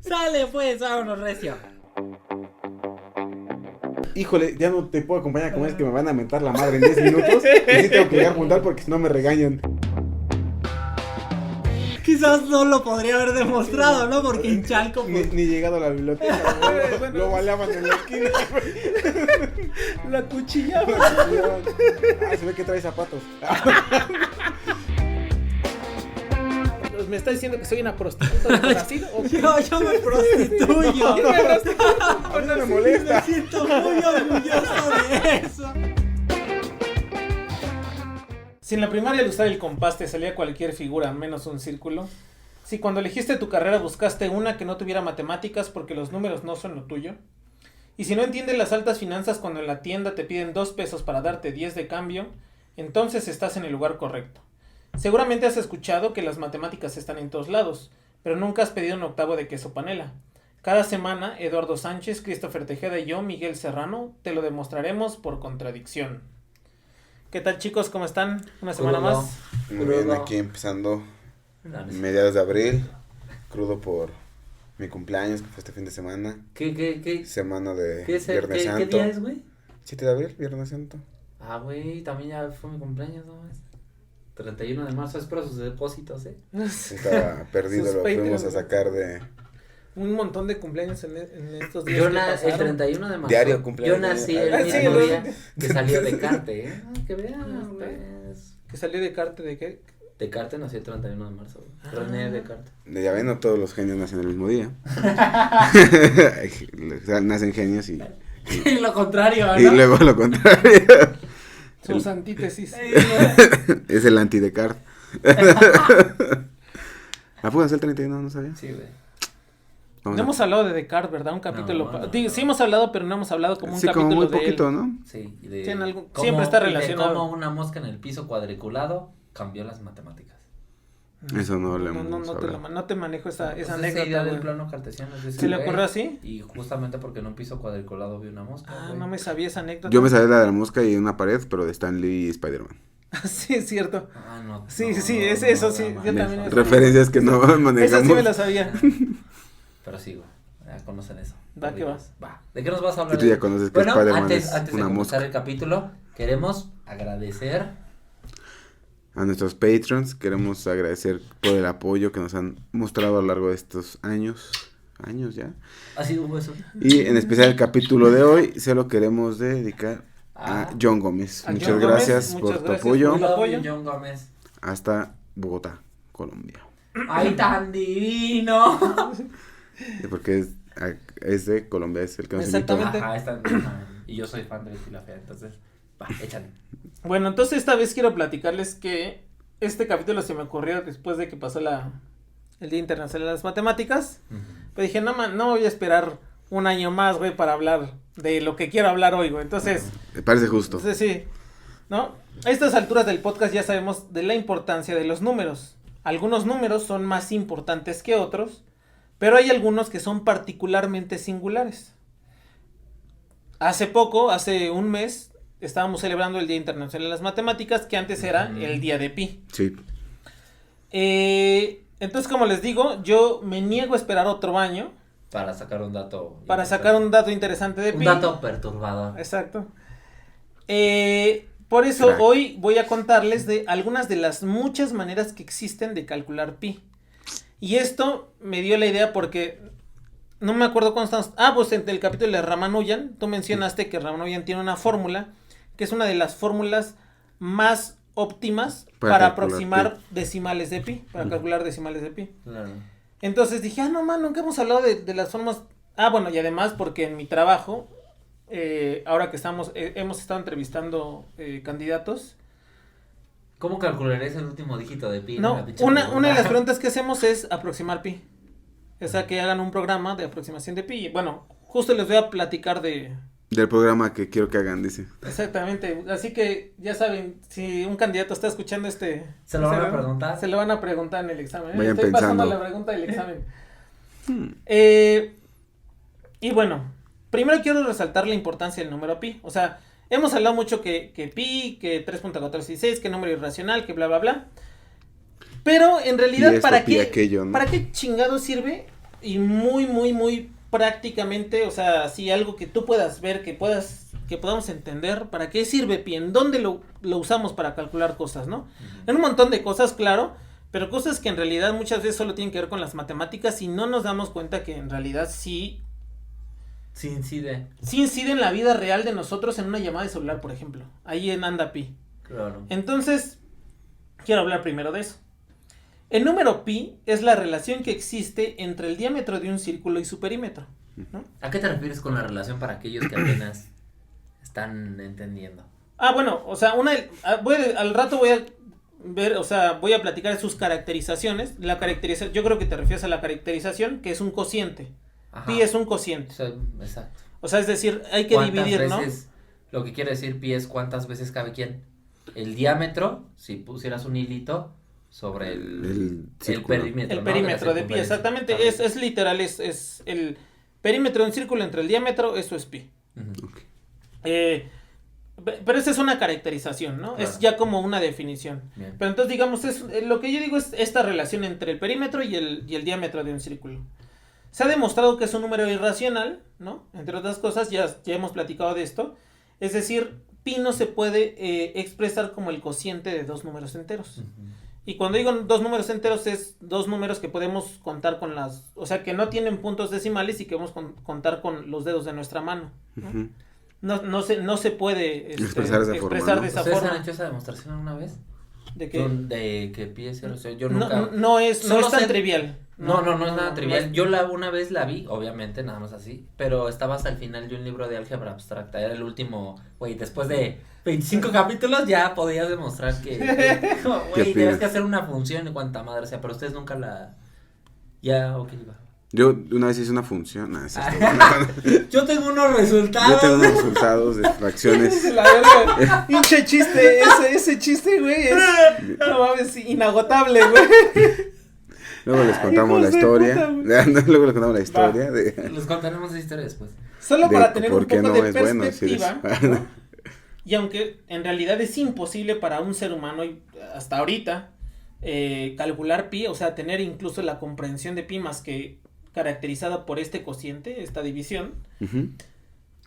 Sale pues, vámonos recio. Híjole, ya no te puedo acompañar con es que me van a mentar la madre en 10 minutos. Y sí tengo que llegar a juntar porque si no me regañan. Quizás no lo podría haber demostrado, ¿no? Porque en Chalco pues, Ni llegado a la biblioteca, güey. Lo baleaban en la esquina. la cuchillaba. Se ve que trae zapatos. ¿Me está diciendo que soy una prostituta de Brasil? ¿O qué? Yo me prostituyo. A mí no me molesta. Me siento muy orgulloso de eso. Si en la primaria al usar el compás te salía cualquier figura menos un círculo. Si cuando elegiste tu carrera buscaste una que no tuviera matemáticas porque los números no son lo tuyo. Y si no entiendes las altas finanzas cuando en la tienda te piden 2 pesos para darte 10 de cambio, entonces estás en el lugar correcto. Seguramente has escuchado que las matemáticas están en todos lados, pero nunca has pedido un octavo de queso panela. Cada semana, Eduardo Sánchez, Christopher Tejeda y yo, Miguel Serrano, te lo demostraremos por contradicción. ¿Qué tal, chicos? ¿Cómo están? Una semana más. Muy bien, aquí empezando mediados de abril, crudo por mi cumpleaños, que fue este fin de semana. ¿Qué? Semana de ¿Qué Viernes día es, güey? 7 de abril, Viernes Santo. Ah, güey, también ya fue mi cumpleaños, ¿no? 31 de marzo, espero sus depósitos, Estaba perdido, Sus lo fuimos Patreons. a sacar de Un montón de cumpleaños en estos días. Yo que nací el pasaron. 31 de marzo. Diario cumpleaños. Yo nací el Ah, mismo sí, día que salió Descartes, ¿eh? Que vean, pues. Que salió de Carte de qué. Descartes nació el 31 de marzo, güey. Ah. René Descartes. Ya ven, no todos los genios nacen el mismo día. O sea, nacen genios y Lo contrario, ¿no? luego lo contrario. Sus antítesis. Es el anti-Descartes. ¿A poco nació el 31? No sabía. Sí, güey. No Vamos a- hemos hablado de Descartes, ¿verdad? Un capítulo. No. Digo, sí hemos hablado, pero no hemos hablado como un Sí, capítulo como muy de poquito, él. ¿no? Sí, y de Sí, en algo- cómo- siempre está y de relacionado. cómo una mosca en el piso cuadriculado cambió las matemáticas. Eso no lo No, hemos no te, hablado. no te manejo esa Pues esa anécdota, idea del güey. plano cartesiano es de ese ¿Se le güey. ocurrió así? Y justamente porque en un piso cuadriculado vi una mosca. Ah, güey. no me sabía esa anécdota. Yo me sabía la de la mosca y una pared, pero de Stan Lee y Spider-Man. Sí, es cierto. Ah, no. Sí, no, sí, no, es no, eso, no, sí, no, yo no, también no, eso. Referencias que no manejamos. Esa sí me la sabía. Pero sí, güey. Ya conocen eso. Va, que vas. Va. ¿De qué nos vas a Y hablar? tú ya conoces que Bueno, Spider-Man antes es de una comenzar mosca. el capítulo, queremos agradecer. A nuestros Patreons queremos agradecer por el apoyo que nos han mostrado a lo largo de estos años. Años ya. Ha sido un hueso. Y en especial el capítulo de hoy se lo queremos dedicar a Ah. John Gómez. A Muchas John gracias Gómez, por muchas tu gracias apoyo por el apoyo. John Gómez. hasta Bogotá, Colombia. ¡Ay, tan divino! Porque es de Colombia, es el que nos invitó. Exactamente. Ajá, y yo soy fan de Betty la Fea, entonces, va, échale. Bueno, entonces esta vez quiero platicarles que este capítulo se me ocurrió después de que pasó el Día Internacional de las Matemáticas. Pero dije, no voy a esperar un año más, güey, para hablar de lo que quiero hablar hoy, güey. Entonces, Me parece justo. sí, ¿no? A estas alturas del podcast ya sabemos de la importancia de los números. Algunos números son más importantes que otros, pero hay algunos que son particularmente singulares. Hace un mes, estábamos celebrando el Día Internacional de las Matemáticas, que antes era el Día de Pi. Sí. Entonces, como les digo, yo me niego a esperar otro año Para sacar un dato. para sacar un dato interesante de Pi. Un dato perturbador. Exacto. Por eso Crack. hoy voy a contarles de algunas de las muchas maneras que existen de calcular pi. Y esto me dio la idea porque no me acuerdo cuándo estamos. Pues en el capítulo de Ramanujan, tú mencionaste que Ramanujan tiene una fórmula que es una de las fórmulas más óptimas para calcular aproximar decimales de pi, para calcular decimales de pi. Claro. Entonces dije, no, man, nunca hemos hablado de las formas. Bueno, y además porque en mi trabajo, ahora que hemos estado entrevistando candidatos. ¿Cómo calcularías el último dígito de pi? No, La pinche una de las pregunta. preguntas que hacemos es aproximar pi. O sea, que hagan un programa de aproximación de pi. Y bueno, justo les voy a platicar Del programa que quiero que hagan, dice. Exactamente. Así que ya saben, si un candidato está escuchando ¿Se lo van a preguntar? Se lo van a preguntar en el examen. Vayan Estoy pasando pensando. la pregunta del examen. Y bueno, primero quiero resaltar la importancia del número pi. O sea, hemos hablado mucho que pi, que 3.416, que número irracional, que bla, bla, bla. Pero en realidad, Y esto, ¿para pi qué? aquello, ¿no? ¿Para qué chingado sirve y muy prácticamente, o sea, así algo que tú puedas ver, que podamos entender para qué sirve pi, en dónde lo usamos para calcular cosas, ¿no? En un montón de cosas, claro, pero cosas que en realidad muchas veces solo tienen que ver con las matemáticas y no nos damos cuenta que en realidad sí incide en la vida real de nosotros en una llamada de celular, por ejemplo. Ahí anda pi. Claro. Entonces, quiero hablar primero de eso. El número pi es la relación que existe entre el diámetro de un círculo y su perímetro, ¿no? ¿A qué te refieres con la relación para aquellos que apenas están entendiendo? Bueno, o sea, al rato voy a ver, o sea, voy a platicar sus caracterizaciones. Yo creo que te refieres a la caracterización, que es un cociente. Ajá. Pi es un cociente. O sea, exacto. O sea, es decir, hay que dividir, ¿no? Lo que quiere decir pi es cuántas veces cabe quién. El diámetro, si pusieras un hilito sobre el perímetro. El perímetro de pi, exactamente. Es literal, es el perímetro de un círculo entre el diámetro, eso es pi. Okay. Pero esa es una caracterización, ¿no? Claro. Es ya como una definición. Bien. Pero entonces, digamos, lo que yo digo es esta relación entre el perímetro y el diámetro de un círculo. Se ha demostrado que es un número irracional, ¿no? Entre otras cosas, ya hemos platicado de esto. Es decir, pi no se puede expresar como el cociente de dos números enteros. Y cuando digo dos números enteros es dos números que podemos contar con o sea, que no tienen puntos decimales y que podemos contar con los dedos de nuestra mano, ¿no? No se puede expresar de esa forma, ¿no? de esa ¿Ustedes forma. han hecho esa demostración alguna vez? ¿De qué? De que pi es cero. O sea, yo nunca... No es tan trivial. No es nada trivial. Yo una vez la vi, obviamente, nada más así, pero estaba hasta el final de un libro de álgebra abstracta, era el último, güey, después de 25 capítulos ya podías demostrar que güey, debes que hacer una función y cuanta madre sea, pero ustedes nunca ok, va. Yo una vez hice una función, Yo tengo unos resultados. Yo tengo unos resultados de fracciones. Pinche chiste, ese chiste, güey, no mames, inagotable, güey. Luego les contamos la historia. Luego les contamos la historia. Les contaremos esa historia después. Solo para tener un poco de bueno, perspectiva. ¿no? Y aunque en realidad es imposible para un ser humano hasta ahorita calcular pi, o sea, tener incluso la comprensión de pi más que caracterizada por este cociente, esta división.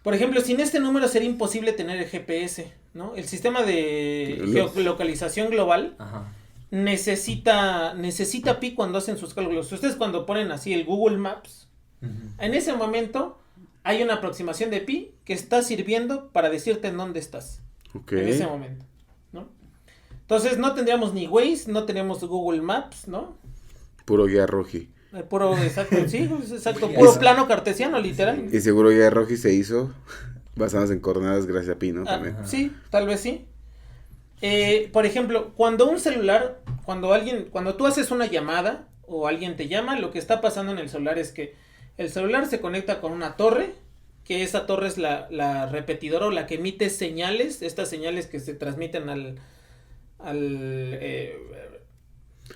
Por ejemplo, sin este número sería imposible tener el GPS, ¿no? El sistema de geolocalización global. Ajá. necesita pi cuando hacen sus cálculos. Ustedes cuando ponen así el Google Maps, en ese momento hay una aproximación de pi que está sirviendo para decirte en dónde estás. Okay. En ese momento, ¿no? Entonces no tendríamos ni Waze, no tenemos Google Maps, ¿no? Puro guía roji. Puro, exacto, sí, exacto, puro plano cartesiano, literal. Y seguro guía roji se hizo basadas en coordenadas gracias a pi, ¿no? También. Sí, tal vez sí. Por ejemplo, cuando un celular, cuando tú haces una llamada o alguien te llama, lo que está pasando en el celular es que el celular se conecta con una torre, que esa torre es la repetidora o la que emite señales, estas señales que se transmiten al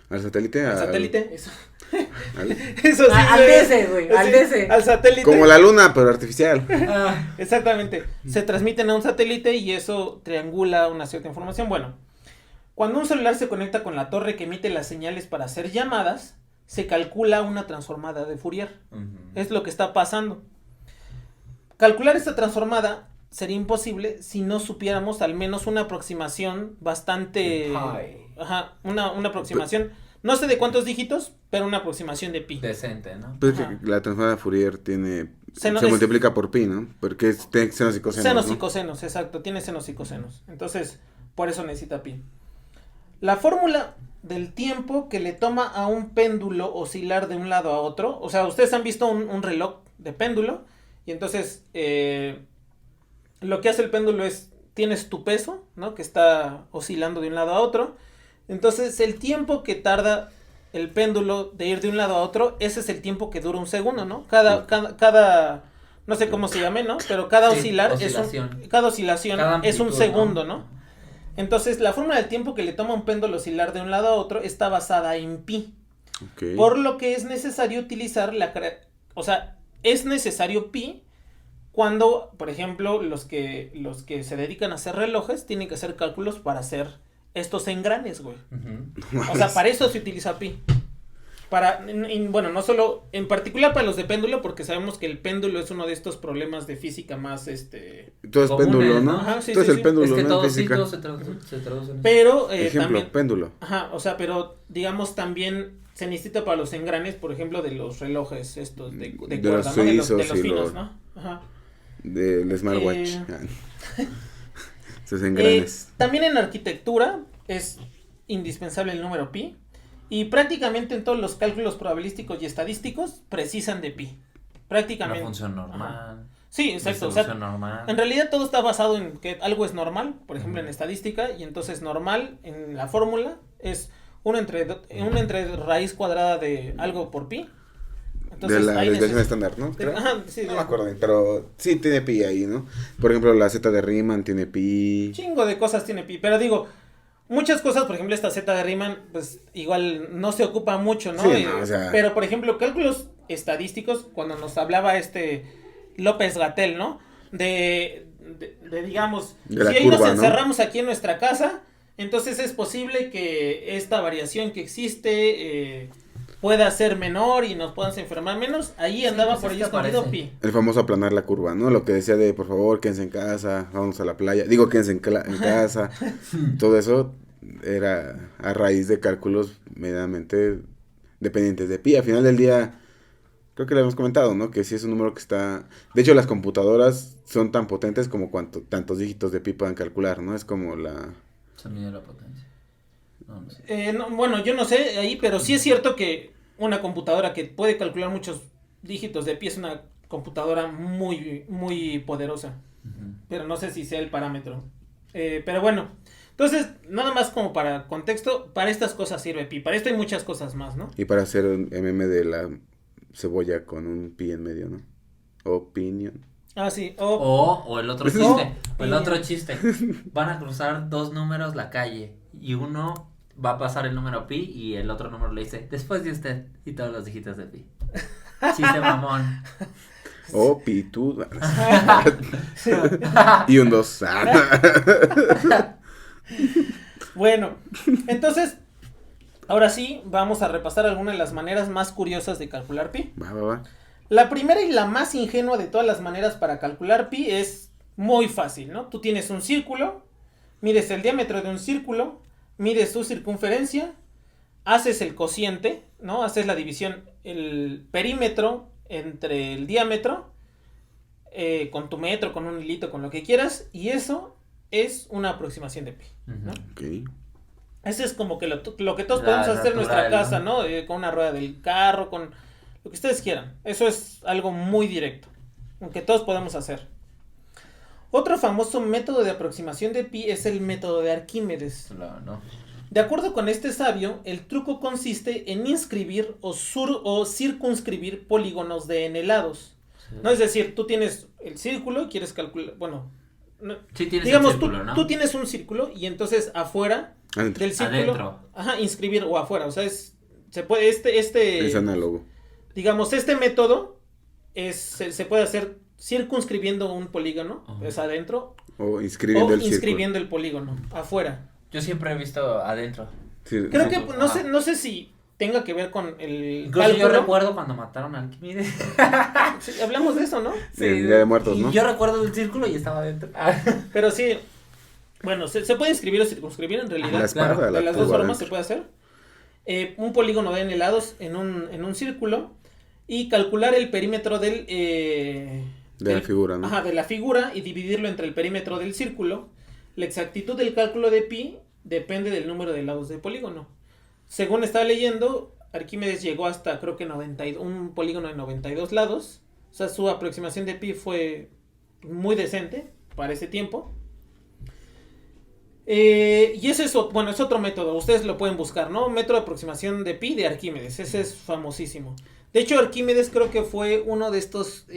satélite. Al satélite, eso. Eso sí, al DC, güey, al DC. Al satélite. Como la luna, pero artificial. Exactamente. Se transmiten a un satélite y eso triangula una cierta información. Bueno, cuando un celular se conecta con la torre que emite las señales para hacer llamadas, se calcula una transformada de Fourier. Es lo que está pasando. Calcular esta transformada sería imposible si no supiéramos al menos una aproximación bastante... una aproximación... No sé de cuántos dígitos, pero una aproximación de pi. Decente, ¿no? Pues que la transformada de Fourier se multiplica por pi, ¿no? Porque es senos y cosenos. Senos, ¿no? Y ¿no? cosenos, exacto. Tiene senos y cosenos. Entonces, por eso necesita pi. La fórmula del tiempo que le toma a un péndulo oscilar de un lado a otro. O sea, ustedes han visto un reloj de péndulo. Y entonces, lo que hace el péndulo es, tienes tu peso, ¿no? Que está oscilando de un lado a otro. Entonces, el tiempo que tarda el péndulo de ir de un lado a otro, ese es el tiempo que dura un segundo, ¿no? Cada no sé cómo se llame, ¿no? Pero cada oscilación es un segundo, ¿no? Entonces, la fórmula del tiempo que le toma a un péndulo oscilar de un lado a otro está basada en pi. Okay. Por lo que es necesario utilizar es necesario pi cuando, por ejemplo, los que se dedican a hacer relojes tienen que hacer cálculos para hacer estos engranes, güey. O sea, para eso se utiliza pi. bueno, no solo, en particular para los de péndulo, porque sabemos que el péndulo es uno de estos problemas de física más, Todo es comunes, péndulo, ¿no? ¿no? Ajá, sí, Todo sí, es el sí. péndulo, Es que ¿no? En todos sí, física. todos se traducen. Pero Ejemplo, también, péndulo. ajá, o sea, pero digamos también se necesita para los engranes, por ejemplo, de los relojes estos de De cuerda, los ¿no? suizos de los y finos, los- ¿no? Ajá. Del smartwatch. Eh, Sus engranes. También en arquitectura es indispensable el número pi y prácticamente en todos los cálculos probabilísticos y estadísticos precisan de pi. Una Prácticamente. función Ajá. normal. Sí, exacto. O sea, Distribución normal. en realidad todo está basado en que algo es normal, por ejemplo en Ujú. estadística, y entonces normal en la fórmula es 1 entre raíz cuadrada de algo por pi. De la ahí desviación neces- estándar, ¿no? Creo. Ajá, sí, No me acuerdo, pero sí tiene pi ahí, ¿no? Por ejemplo, la Z de Riemann tiene pi. chingo de cosas tiene pi, pero digo, muchas cosas, por ejemplo, esta Z de Riemann, pues igual no se ocupa mucho, ¿no? Sí, no, o sea- Pero, por ejemplo, cálculos estadísticos, cuando nos hablaba López-Gatell, ¿no? Digamos, De la si ahí nos curva, ¿no? encerramos aquí en nuestra casa, entonces es posible que esta variación que existe pueda ser menor y nos podamos enfermar menos. Ahí Sí, andaba pues por es ahí que escondido aparece. pi. El famoso aplanar la curva, ¿no? Lo que decía de, por favor, quédense en casa, vamos a la playa. Digo, quédense en casa. Todo eso era a raíz de cálculos medianamente dependientes de pi. Al final del día, creo que le hemos comentado, ¿no? Que sí es un número que está... De hecho, las computadoras son tan potentes como tantos dígitos de pi puedan calcular, ¿no? Es como la... Se mide la potencia. No sé. Bueno, yo no sé ahí, pero sí es cierto que una computadora que puede calcular muchos dígitos de pi es una computadora muy, muy poderosa. Ujú. Pero no sé si sea el parámetro. Pero bueno, entonces, nada más como para contexto, para estas cosas sirve pi. Para esto hay muchas cosas más, ¿no? Y para hacer un meme de la cebolla con un pi en medio, ¿no? Opinion. Ah, sí. O el otro Ese es- chiste. O el Oh, otro chiste. Van a cruzar dos números la calle. Y uno va a pasar el número pi y el otro número le dice, después de usted. Y todos los dígitos de pi. Chiste mamón. O pi, tú. Y un 2. Bueno, entonces, ahora sí, vamos a repasar algunas de las maneras más curiosas de calcular pi. Va. La primera y la más ingenua de todas las maneras para calcular pi es muy fácil, ¿no? Tú tienes un círculo, mides el diámetro de un círculo, mides su circunferencia, haces el cociente, ¿no? Haces la división, el perímetro entre el diámetro, con tu metro, con un hilito, con lo que quieras, y eso es una aproximación de pi, ¿no? Ok. Ese es como que lo que todos La podemos hacer en nuestra natural, casa, ¿no? Con una rueda del carro, con lo que ustedes quieran. Eso es algo muy directo, aunque todos podemos hacer. Otro famoso método de aproximación de pi es el método de Arquímedes. No. De acuerdo con este sabio, el truco consiste en inscribir o circunscribir polígonos de n lados. Sí. ¿No? Es decir, tú tienes el círculo y quieres calcular, bueno, Sí tienes digamos, el círculo, ¿no? tú tienes un círculo y entonces afuera Adentro. del círculo, Adentro. ajá, inscribir o afuera, o sea, se puede, Es análogo. digamos, este método se puede hacer circunscribiendo un polígono, Ajá. es adentro, O inscribiendo o el círculo. inscribiendo el polígono, afuera. Yo siempre he visto adentro. Sí, Creo sí. que, Ajá. no sé si tenga que ver con el Incluso yo cálculo. recuerdo cuando mataron a Arquímedes. Sí, hablamos de eso, ¿no? El Día de Muertos, y ¿no? yo recuerdo el círculo y estaba adentro. Pero sí, bueno, se puede inscribir o circunscribir en realidad. La espada, claro, la De las dos curva formas se adentro. puede hacer. Un polígono de n lados en un círculo y calcular el perímetro De la figura, ¿no? Ajá, de la figura y dividirlo entre el perímetro del círculo. La exactitud del cálculo de pi depende del número de lados del polígono. Según estaba leyendo, Arquímedes llegó hasta creo que un polígono de 92 lados. O sea, su aproximación de pi fue muy decente para ese tiempo. Y ese es otro método, ustedes lo pueden buscar, ¿no? Método de aproximación de pi de Arquímedes, ese es famosísimo. De hecho, Arquímedes creo que fue uno de estos,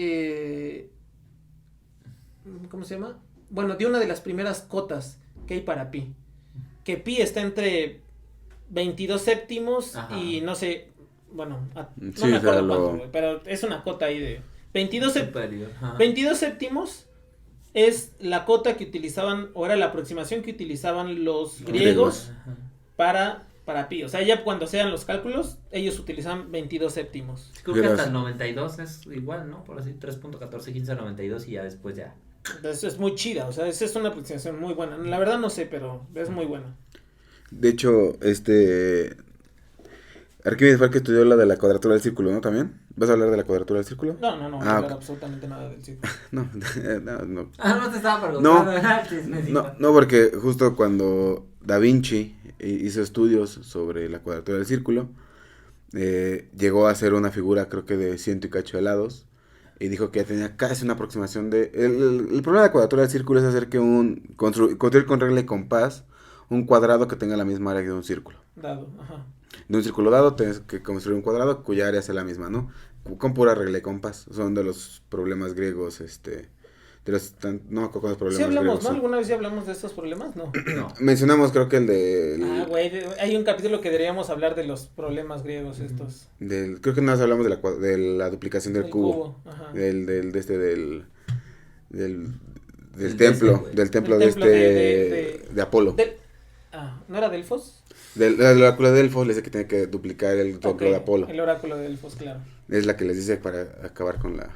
¿cómo se llama? Bueno, de una de las primeras cotas que hay para pi. Que pi está entre 22 séptimos Ajá. y no sé, bueno, no Sí, me o sea, acuerdo cuánto, güey, pero es una cota ahí de 22 Superior. Ajá. 22 séptimos es la cota que utilizaban, o era la aproximación que utilizaban los griegos Ajá. para para pi. O sea, ya cuando sean los cálculos, ellos utilizan 22 séptimos. Creo que hasta el 92 es igual, ¿no? Por así, 3.141592 y ya después ya. Entonces es muy chida, o sea, esa es una aplicación muy buena. La verdad no sé, pero es muy buena. De hecho, Arquímedes fue el que estudió la de la cuadratura del círculo, ¿no? ¿También? ¿Vas a hablar de la cuadratura del círculo? No voy a hablar absolutamente nada del círculo. No. No te estaba preguntando. No, porque justo cuando Da Vinci hizo estudios sobre la cuadratura del círculo, llegó a hacer una figura, creo que de 100 y cacho de lados, y dijo que ya tenía casi una aproximación de... El problema de la cuadratura del círculo es hacer que construir con regla y compás un cuadrado que tenga la misma área que un círculo. Dado, ajá. De un círculo dado tienes que construir un cuadrado cuya área sea la misma, ¿no? Con pura regla y compás. Son de los problemas griegos, no me acuerdo cuáles problemas Sí hablamos, griegos ¿no? son. ¿Alguna vez ya hablamos de estos problemas? No. Mencionamos creo que el de... Güey, hay un capítulo que deberíamos hablar de los problemas griegos estos. Creo que nada más hablamos de la duplicación del cubo. Ajá. Del templo. Del templo de Apolo. ¿No era Delfos? El oráculo de Delfos le dice que tiene que duplicar el templo de Apolo. El oráculo de Delfos, claro. Es la que les dice para acabar con la...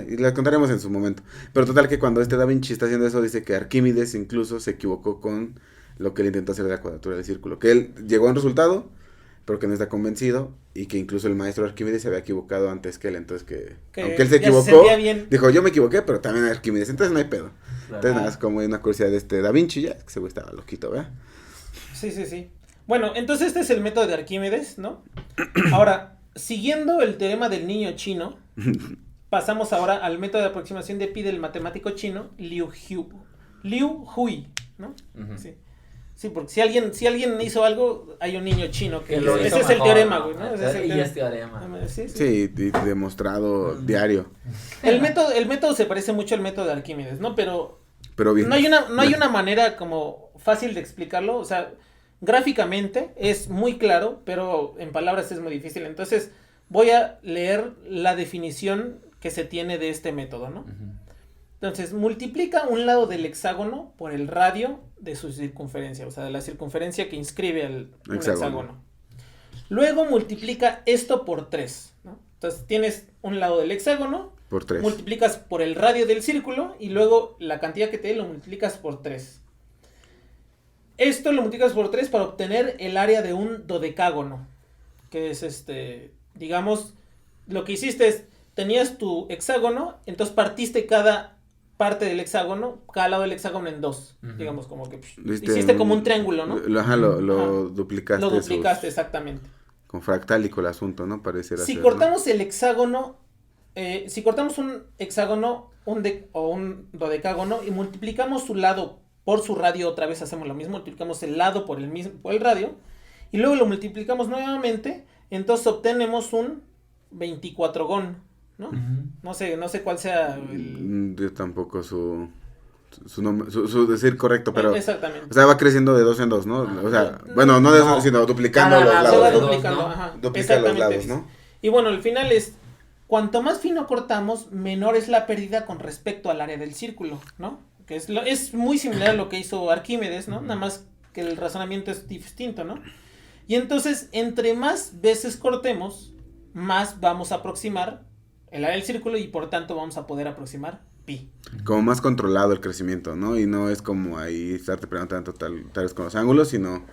y la contaremos en su momento. Pero total que cuando Da Vinci está haciendo eso, dice que Arquímedes incluso se equivocó con lo que él intentó hacer de la cuadratura del círculo. Que él llegó a un resultado, pero que no está convencido. Y que incluso el maestro Arquímedes se había equivocado antes que él. Entonces que aunque él se equivocó, dijo, yo me equivoqué, pero también Arquímedes. Entonces no hay pedo. Claro. Entonces nada, es como una curiosidad de Da Vinci, ya, que se estaba loquito, ¿verdad? Sí. Bueno, entonces este es el método de Arquímedes, ¿no? Ahora, siguiendo el teorema del niño chino, pasamos ahora al método de aproximación de pi del matemático chino, Liu Hui, ¿no? Uh-huh. Sí, porque si alguien hizo algo, hay un niño chino que ese es el teorema, güey, ¿no? Ese es teorema. Sí, demostrado diario. El método se parece mucho al método de Arquímedes, ¿no? Pero bien. No hay una manera como fácil de explicarlo, o sea, gráficamente es muy claro, pero en palabras es muy difícil. Entonces, voy a leer la definición que se tiene de este método, ¿no? Uh-huh. Entonces, multiplica un lado del hexágono por el radio de su circunferencia, o sea, de la circunferencia que inscribe un hexágono. Luego multiplica esto por 3, ¿no? Entonces, tienes un lado del hexágono, por 3. Multiplicas por el radio del círculo y luego la cantidad que te dé lo multiplicas por 3. Esto lo multiplicas por 3 para obtener el área de un dodecágono, que es digamos, lo que hiciste es, tenías tu hexágono, entonces partiste cada parte del hexágono, cada lado del hexágono en 2, uh-huh. Digamos, como que hiciste como un triángulo, ¿no? Lo duplicaste. Lo duplicaste, exactamente. Con fractálico el asunto, ¿no? Pareciera si ser, cortamos el hexágono, si cortamos un hexágono, o un dodecágono y multiplicamos su lado por su radio, otra vez hacemos lo mismo, multiplicamos el lado por el radio, y luego lo multiplicamos nuevamente, entonces obtenemos un 24gón, ¿no? Uh-huh. No sé cuál sea yo tampoco su decir correcto, pero... Exactamente. O sea, va creciendo de 2 en 2, ¿no? O sea, bueno, no de 2, sino duplicando los lados. Se va duplicando, ajá. Duplica los lados, ¿no? Y bueno, al final es, cuanto más fino cortamos, menor es la pérdida con respecto al área del círculo, ¿no? Que es muy similar a lo que hizo Arquímedes, ¿no? Nada más que el razonamiento es distinto, ¿no? Y entonces, entre más veces cortemos, más vamos a aproximar el área del círculo y por tanto vamos a poder aproximar pi. Como más controlado el crecimiento, ¿no? Y no es como ahí estarte preguntando tal vez con los ángulos, sino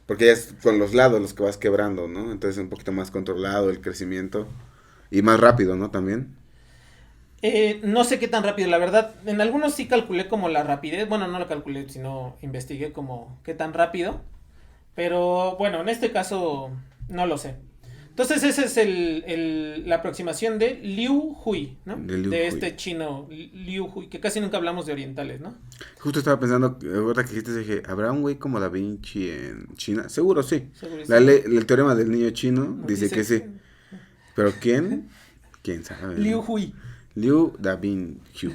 porque ya es con los lados los que vas quebrando, ¿no? Entonces un poquito más controlado el crecimiento y más rápido, ¿no? También. No sé qué tan rápido, la verdad, en algunos sí calculé como la rapidez, bueno, no lo calculé, sino investigué como qué tan rápido, pero bueno, en este caso no lo sé. Entonces esa es la aproximación de Liu Hui, ¿no? De este chino, Liu Hui, que casi nunca hablamos de orientales, ¿no? Justo estaba pensando, ahorita que dijiste, dije, ¿habrá un güey como Da Vinci en China? Seguro sí. El teorema del niño chino dice que sí. ¿Pero quién? ¿Quién sabe? Liu Hui. Liu Da Vinci.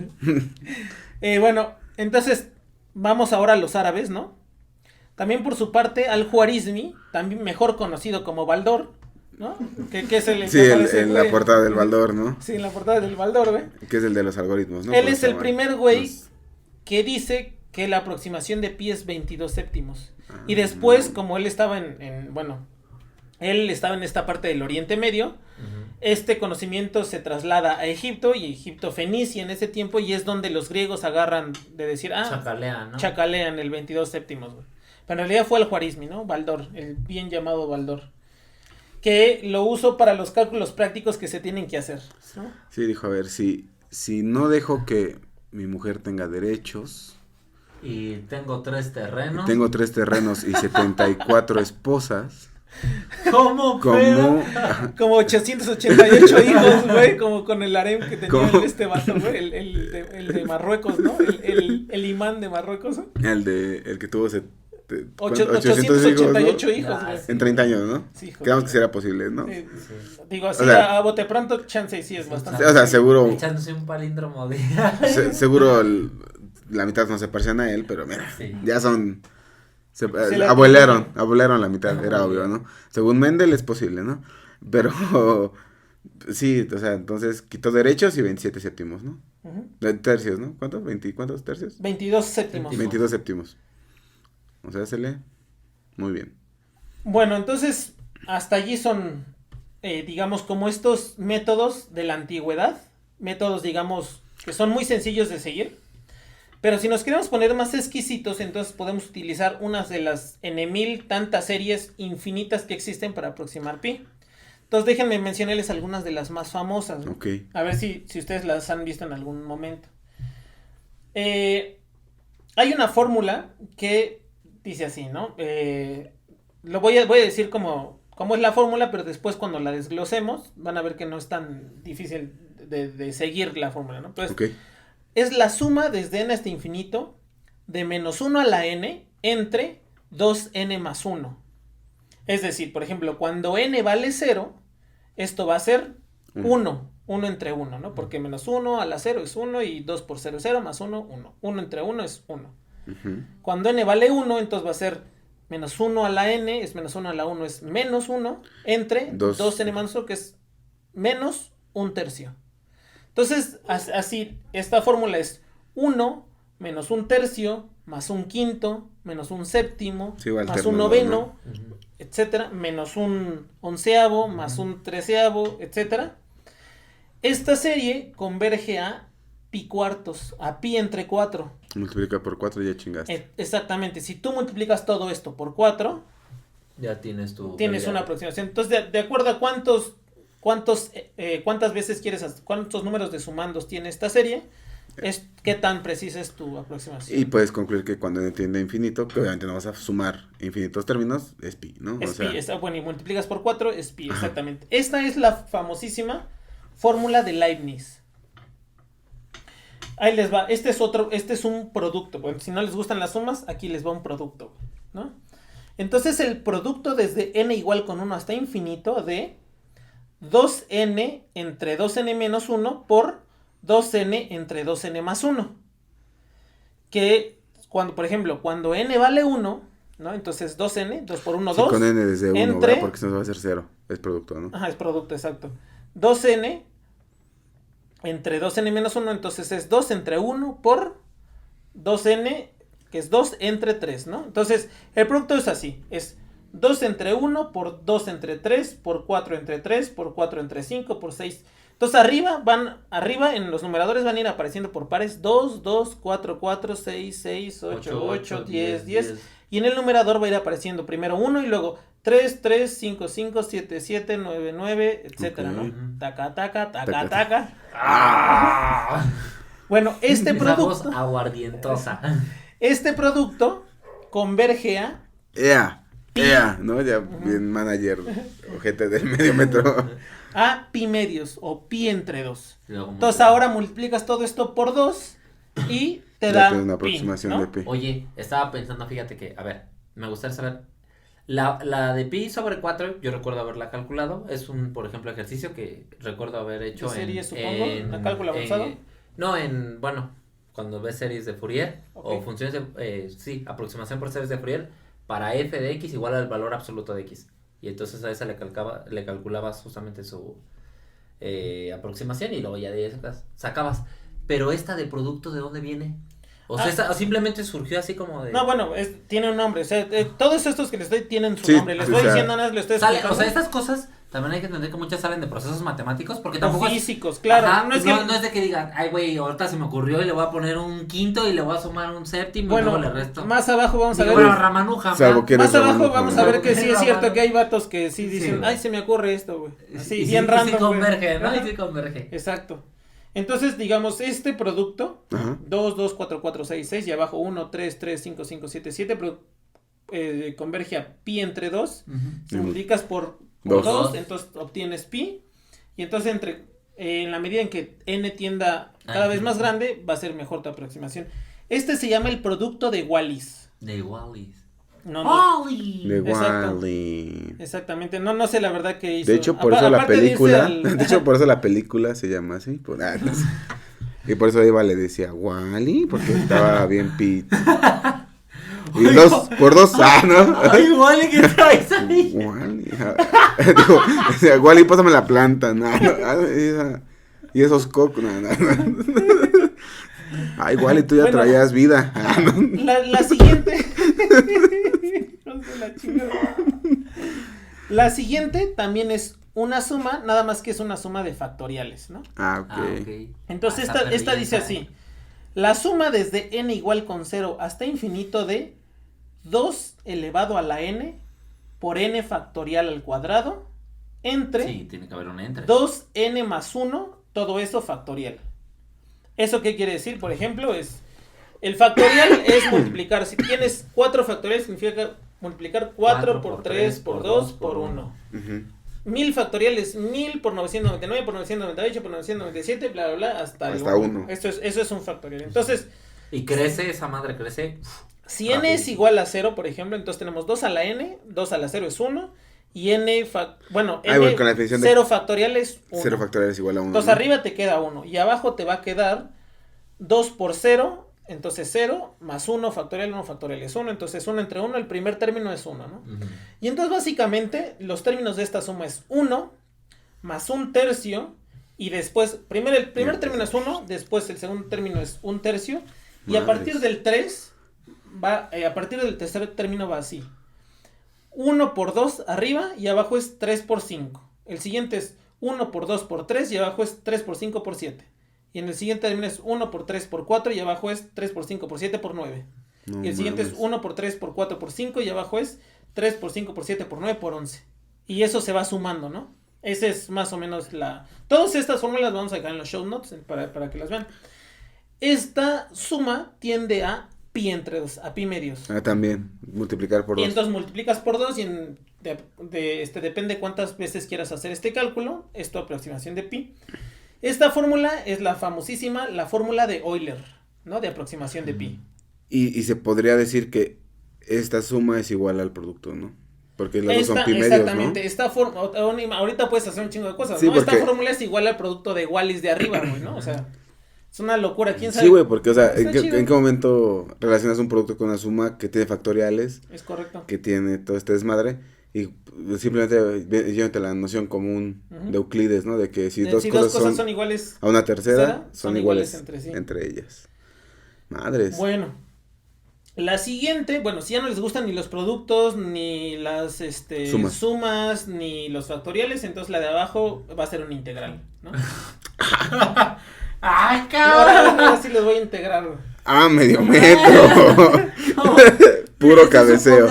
Bueno, entonces vamos ahora a los árabes, ¿no? También por su parte Al-Juarizmi, también mejor conocido como Baldor, ¿no? Que es el... Sí, en la portada del Baldor, ¿no? Sí, en la portada del Baldor, güey. Que es el de los algoritmos, ¿no? Él es el primer güey que dice que la aproximación de pi es 22 séptimos. Y después, como él estaba él estaba en esta parte del Oriente Medio, este conocimiento se traslada a Egipto, y Egipto fenicia en ese tiempo, y es donde los griegos agarran de decir, chacalean, ¿no? Chacalean el 22 séptimos, güey. Pero en realidad fue el Juarismi, ¿no? Baldor, el bien llamado Baldor, que lo uso para los cálculos prácticos que se tienen que hacer, ¿no? Sí, dijo, a ver, si no dejo que mi mujer tenga derechos... Y tengo 3 terrenos. Tengo 3 terrenos y 74 esposas. ¿Cómo? ¿Cómo? Como 888 hijos, güey, como con el harem que tenía este vato, güey, el de Marruecos, ¿no? El imán de Marruecos, ¿no? El que tuvo 888 hijos, güey. En 30 años, ¿no? Sí, hijo. Creamos que será posible, ¿no? Sí. Digo, así O sea, a bote pronto, chance sí es bastante. O sea, seguro... Echándose un palíndromo de... seguro la mitad no se parecían a él, pero mira, sí. ya son... abuelaron la mitad, era obvio, ¿no? Según Mendel es posible, ¿no? Pero... Sí, o sea, entonces quitó derechos y 27 séptimos, ¿no? Tercios, ¿no? ¿Cuántos? ¿Cuántos tercios? 22 séptimos. 22 séptimos. O sea, se lee muy bien. Bueno, entonces, hasta allí son, digamos, como estos métodos de la antigüedad, métodos, digamos, que son muy sencillos de seguir, pero si nos queremos poner más exquisitos, entonces podemos utilizar unas de las N1000 tantas series infinitas que existen para aproximar pi. Entonces déjenme mencionarles algunas de las más famosas, ¿no? Okay. A ver si ustedes las han visto en algún momento. Hay una fórmula que dice así, ¿no? Lo voy a decir como es la fórmula, pero después cuando la desglosemos van a ver que no es tan difícil de seguir la fórmula, ¿no? Entonces, Okay. Es la suma desde n hasta infinito de menos 1 a la n entre 2n más 1. Es decir, por ejemplo, cuando n vale 0, esto va a ser 1 entre 1, ¿no? Porque menos 1 a la 0 es 1 y 2 por 0 es 0 más 1, 1. 1 entre 1 es 1. Cuando n vale 1, entonces va a ser menos 1 a la n, es menos 1 a la 1 es menos 1, entre 2n más 1, que es menos 1/3. Entonces, así, esta fórmula es 1 menos 1/3 más 1/5 menos 1/7 Sí, más 1/9, ¿no? Etcétera, menos 1/11 más 1/13, etcétera. Esta serie converge a pi cuartos, a pi entre 4. Multiplica por 4 y ya chingaste. Exactamente, si tú multiplicas todo esto por 4, ya tienes una aproximación. Entonces, de acuerdo a cuántas veces cuántos números de sumandos tiene esta serie, es qué tan precisa es tu aproximación. Y puedes concluir que cuando n tiende a infinito, que obviamente no vas a sumar infinitos términos, es pi, ¿no? Es pi, bueno, y multiplicas por 4, es pi, exactamente. Esta es la famosísima fórmula de Leibniz. Ahí les va, este es un producto. Bueno, si no les gustan las sumas, aquí les va un producto, ¿no? Entonces el producto desde n igual con 1 hasta infinito de 2n entre 2n menos 1 por 2n entre 2n más 1. Que por ejemplo, cuando n vale 1, ¿no? Entonces 2n, 2 por 1, 2. Con n desde 1, entre... ¿verdad? Porque si no va a ser 0, es producto, ¿no? Ajá, es producto, exacto. 2n entre 2n menos 1, entonces es 2 entre 1 por 2n, que es 2 entre 3, ¿no? Entonces, el producto es así, es 2 entre 1 por 2 entre 3 por 4 entre 3 por 4 entre 5 por 6. Entonces, arriba en los numeradores van a ir apareciendo por pares 2, 2, 4, 4, 6, 6, 8, 8, 10, 10. Y en el numerador va a ir apareciendo primero 1 y luego 3, 3, 5, 5, 7, 7, 9, 9, etcétera, ¿no? Taca, taca, taca, taca. ¡Ah! Bueno, este Esa voz producto... aguardientosa. Este producto converge a... ¿no? Ya bien manager, ojete del medio metro. A pi medios o pi entre 2. Luego, Entonces ahora multiplicas todo esto por 2 y te da una aproximación pi, ¿no? de pi. Oye, estaba pensando, fíjate que, a ver, me gustaría saber, la de pi sobre 4, yo recuerdo haberla calculado, es un, por ejemplo, ejercicio que recuerdo haber hecho ¿De serie, supongo? ¿En cálculo avanzado? No, cuando ves series de Fourier, Okay. o funciones de, aproximación por series de Fourier, para f de x igual al valor absoluto de x, y entonces a esa le calculabas justamente su aproximación, y luego ya de ahí sacabas. Pero esta de producto, ¿de dónde viene? O sea, o simplemente surgió así como de... No, bueno, tiene un nombre. O sea, todos estos que les doy tienen su Sí, nombre. Les o voy sea, diciendo nada, les estoy Sale, explicando. o sea, estas cosas también hay que entender que muchas salen de procesos matemáticos porque O tampoco físicos, claro. Ajá, no es que... no es de que digan, ay, güey, ahorita se me ocurrió y le voy a poner un quinto y le voy a sumar un séptimo y Bueno, luego le resto. más abajo vamos a Digo, ver. bueno, Ramanuja. Salvo que Más eres abajo Ramanuja, vamos ¿no? a ver que sí es cierto Ramanuja. que hay vatos que sí dicen, güey. ay, se me ocurre esto, güey. Así, y bien sí, random. sí güey. converge, ¿no? Y Ajá. sí converge. Exacto. Entonces, digamos, este producto, Ajá. 2, 2, 4, 4, 6, 6, y abajo 1, 3, 3, 5, 5, 7, 7, converge a pi entre 2. Si multiplicas por Dos. 2, entonces obtienes pi. Y entonces, en la medida en que n tienda cada vez más grande, va a ser mejor tu aproximación. Este se llama el producto de Wallis. De Wallis. No, ¡Wally! De Exacto. Wall-E. Exactamente, no sé la verdad que hizo. De hecho, por eso la Aparte de irse película, al- de hecho, por eso la película se llama así, no sé. Y por eso Eva le decía Wally, porque estaba bien pit. Y por dos, ¿no? ¡Ay, Wally, qué traes ahí! Wally. Digo, decía, Wally, pásame la planta, no, y esos cocos, no. Ay, Wally, tú ya Bueno. traías vida. La siguiente. Hijos de la chingada. La siguiente también es una suma, nada más que es una suma de factoriales, ¿no? Ah, Ah, ok. ok. Entonces Ah, esta dice bien, así. La suma desde n igual con 0 hasta infinito de 2 elevado a la n por n factorial al cuadrado entre Sí, tiene que haber un entre. 2n más 1, todo eso factorial. ¿Eso qué quiere decir? Por ejemplo, el factorial es multiplicar. Si tienes 4 factoriales, significa multiplicar 4 por 3, por 2, por 1. Ujú. 1000 factoriales, 1000 por 999, por 998, por 997, bla, bla, bla, hasta Hasta uno. Eso es un factorial. Entonces, Y crece, esa madre crece. si n es Rapidísimo. igual a 0, por ejemplo, entonces tenemos 2 a la n, 2 a la 0 es 1, y n, bueno, bueno, con la definición de 0 factorial es 1. 0 factorial es igual a 1. Entonces arriba te queda 1 y abajo te va a quedar 2 por 0, entonces 0 más 1 factorial es 1, entonces 1 entre 1, el primer término es 1, ¿no? Ujú. Y entonces básicamente los términos de esta suma es 1 más 1/3 y después, primero el primer término es 1, después el segundo término es 1/3 y a Madres. partir del 3 a partir del tercer término va así. 1 por 2 arriba y abajo es 3 por 5. El siguiente es 1 por 2 por 3 y abajo es 3 por 5 por 7. Y en el siguiente término es 1 por 3 por 4 y abajo es 3 por 5 por 7 por 9. No Y el siguiente es mames. 1 por 3 por 4 por 5 y abajo es 3 por 5 por 7 por 9 por 11. Y eso se va sumando, ¿no? Ese es más o menos la... Todas estas fórmulas vamos a dejar en los show notes para que las vean. Esta suma tiende a pi entre 2, a pi medios. Ah, también, multiplicar por Y 2. entonces multiplicas por 2 y depende cuántas veces quieras hacer este cálculo, es tu aproximación de pi. Esta fórmula es la famosísima, la fórmula de Euler, ¿no? De aproximación de pi. Y se podría decir que esta suma es igual al producto, ¿no? Porque las dos son pi medios, Exactamente, ¿no? esta ahorita puedes hacer un chingo de cosas, Sí, ¿no? Esta porque- fórmula es igual al producto de Wallis de arriba, güey, ¿no? O sea, es una locura, ¿quién sabe? Sí, güey, porque, o sea, Está chido. ¿en qué momento relacionas un producto con una suma que tiene factoriales, Es correcto. que tiene todo este desmadre, y simplemente llévate la noción común Ujú. de Euclides, ¿no? De que si Si dos cosas son iguales, a una tercera, tercera, son iguales entre sí. entre ellas. Madres. bueno, la siguiente, bueno, si ya no les gustan ni los productos, ni las sumas, ni los factoriales, entonces la de abajo va a ser una integral, ¿no? ¡Ay, Y ahora cabrón! sí les voy a integrar, güey. Ah, medio metro. Puro cabeceo.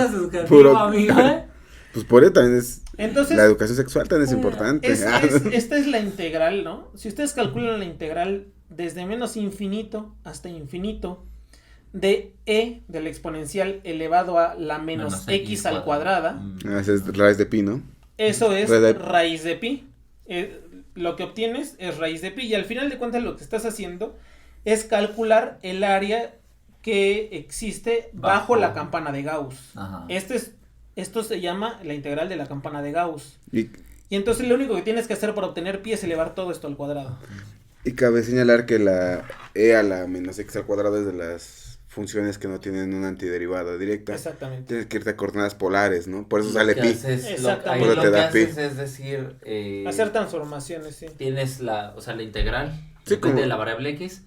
Puro. Amigo, ¿eh? Pues por eso también es. Entonces, La educación sexual también es importante. esta es la integral, ¿no? Si ustedes calculan la integral desde menos infinito hasta infinito de e del exponencial elevado a la menos x al cuadrada, Ah, ese es raíz de pi, ¿no? eso es Raíz de- raíz de pi. Lo que obtienes es raíz de pi y al final de cuentas lo que estás haciendo es calcular el área que existe bajo la campana de Gauss. Ajá. Esto se llama la integral de la campana de Gauss. Y Y entonces lo único que tienes que hacer para obtener pi es elevar todo esto al cuadrado. cabe señalar que la e a la menos x al cuadrado es de las funciones que no tienen una antiderivada directa. Exactamente. Tienes que irte a coordenadas polares, ¿no? Por eso sale pi. Exactamente. Ahí Por eso lo te que da pi. haces es decir, Hacer transformaciones, sí. tienes la integral, Sí, depende como- de la variable x,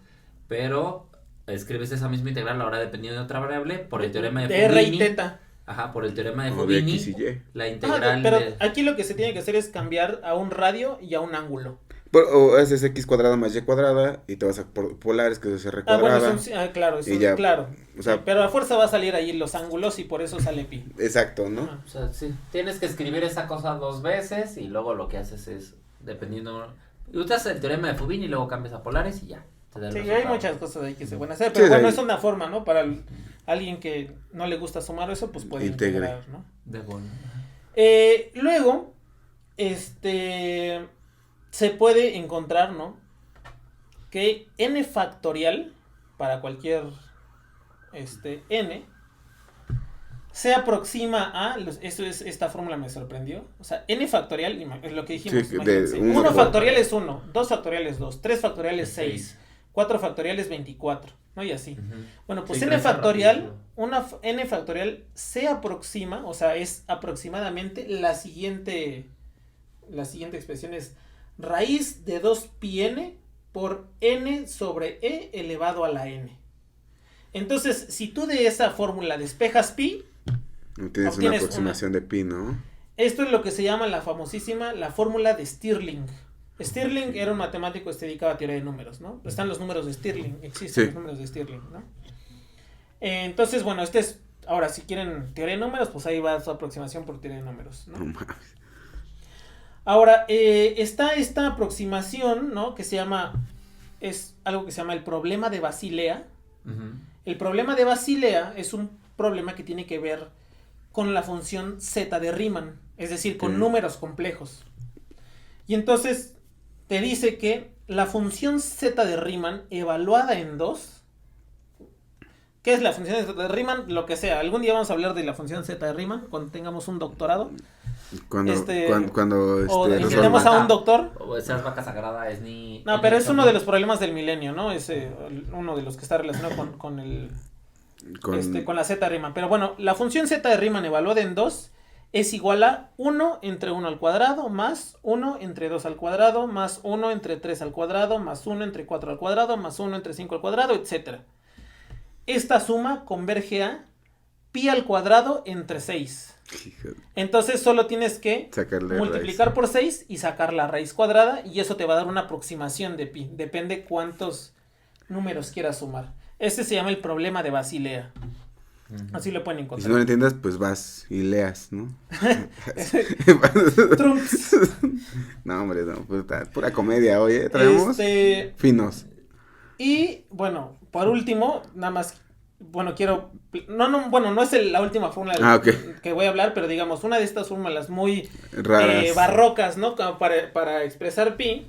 pero escribes esa misma integral ahora dependiendo de otra variable por el teorema de R y Fubini. teta. Ajá, por el teorema de O de Fubini. X y Y. La integral Pero de... aquí lo que se tiene que hacer es cambiar a un radio y a un ángulo. O haces X cuadrada más Y cuadrada y te vas a polares, que es R cuadrada. Claro, eso y ya, claro. o sea, Sí, pero a fuerza va a salir ahí los ángulos y por eso sale pi. exacto, ¿no? Ajá. O sea, sí, tienes que escribir esa cosa 2 veces y luego lo que haces es, dependiendo... Usas el teorema de Fubini y luego cambias a polares y ya. Te da el Sí, hay resultado. muchas cosas ahí que se pueden hacer, pero Sí, bueno, ahí. es una forma, ¿no? Para alguien que no le gusta sumar eso, pues puede Integre. integrar, ¿no? De bueno. Luego, se puede encontrar, ¿no? Que n factorial para cualquier n se aproxima a esta fórmula me sorprendió, o sea, n factorial es lo que dijimos, Sí, imagínense, 1 factorial es 1, 2 factorial es 2, 3 factorial es 6, 4 factorial es 24, ¿no? Y así. Bueno, pues Sí, n crece factorial, rapidísimo. n factorial se aproxima, o sea, es aproximadamente la siguiente expresión es raíz de 2πn por n sobre e elevado a la n. Entonces, si tú de esa fórmula despejas pi, Tienes una obtienes aproximación de pi, ¿no? esto es lo que se llama la fórmula de Stirling. Stirling era un matemático que se dedicaba a teoría de números, ¿no? Están los números de Stirling, existen Sí. los números de Stirling, ¿no? Entonces, bueno, ahora si quieren teoría de números, pues ahí va su aproximación por teoría de números, ¿no? No mames. Ahora, está esta aproximación, ¿no? Es algo que se llama el problema de Basilea. Ujú. El problema de Basilea es un problema que tiene que ver con la función z de Riemann, es decir, con Ok. números complejos. Y entonces te dice que la función z de Riemann evaluada en 2, ¿qué es la función z de Riemann? Lo que sea, algún día vamos a hablar de la función z de Riemann cuando tengamos un doctorado. Cuando O resuelva- invitemos a un doctor. O esas vacas sagradas es ni... No, pero es uno de los problemas del milenio, ¿no? Es uno de los que está relacionado con la z de Riemann. Pero bueno, la función z de Riemann evaluada en 2 es igual a 1 entre 1 al cuadrado más 1 entre 2 al cuadrado más 1 entre 3 al cuadrado más 1 entre 4 al cuadrado más 1 entre 5 al cuadrado, etc. Esta suma converge a pi al cuadrado entre 6. Hijo de- Entonces solo tienes que Sacarle multiplicar por 6 y sacar la raíz cuadrada y eso te va a dar una aproximación de pi. Depende cuántos números quieras sumar. Este se llama el problema de Basilea. Así lo pueden Y si no lo encontrar. entiendes, pues vas y leas, ¿no? Trunks. No, hombre, no, puta, pura comedia, oye, traemos finos. Y bueno, por último, nada más, bueno, no es la última fórmula Ok. que voy a hablar, pero digamos, una de estas fórmulas muy Raras. barrocas, ¿no? Como para expresar pi,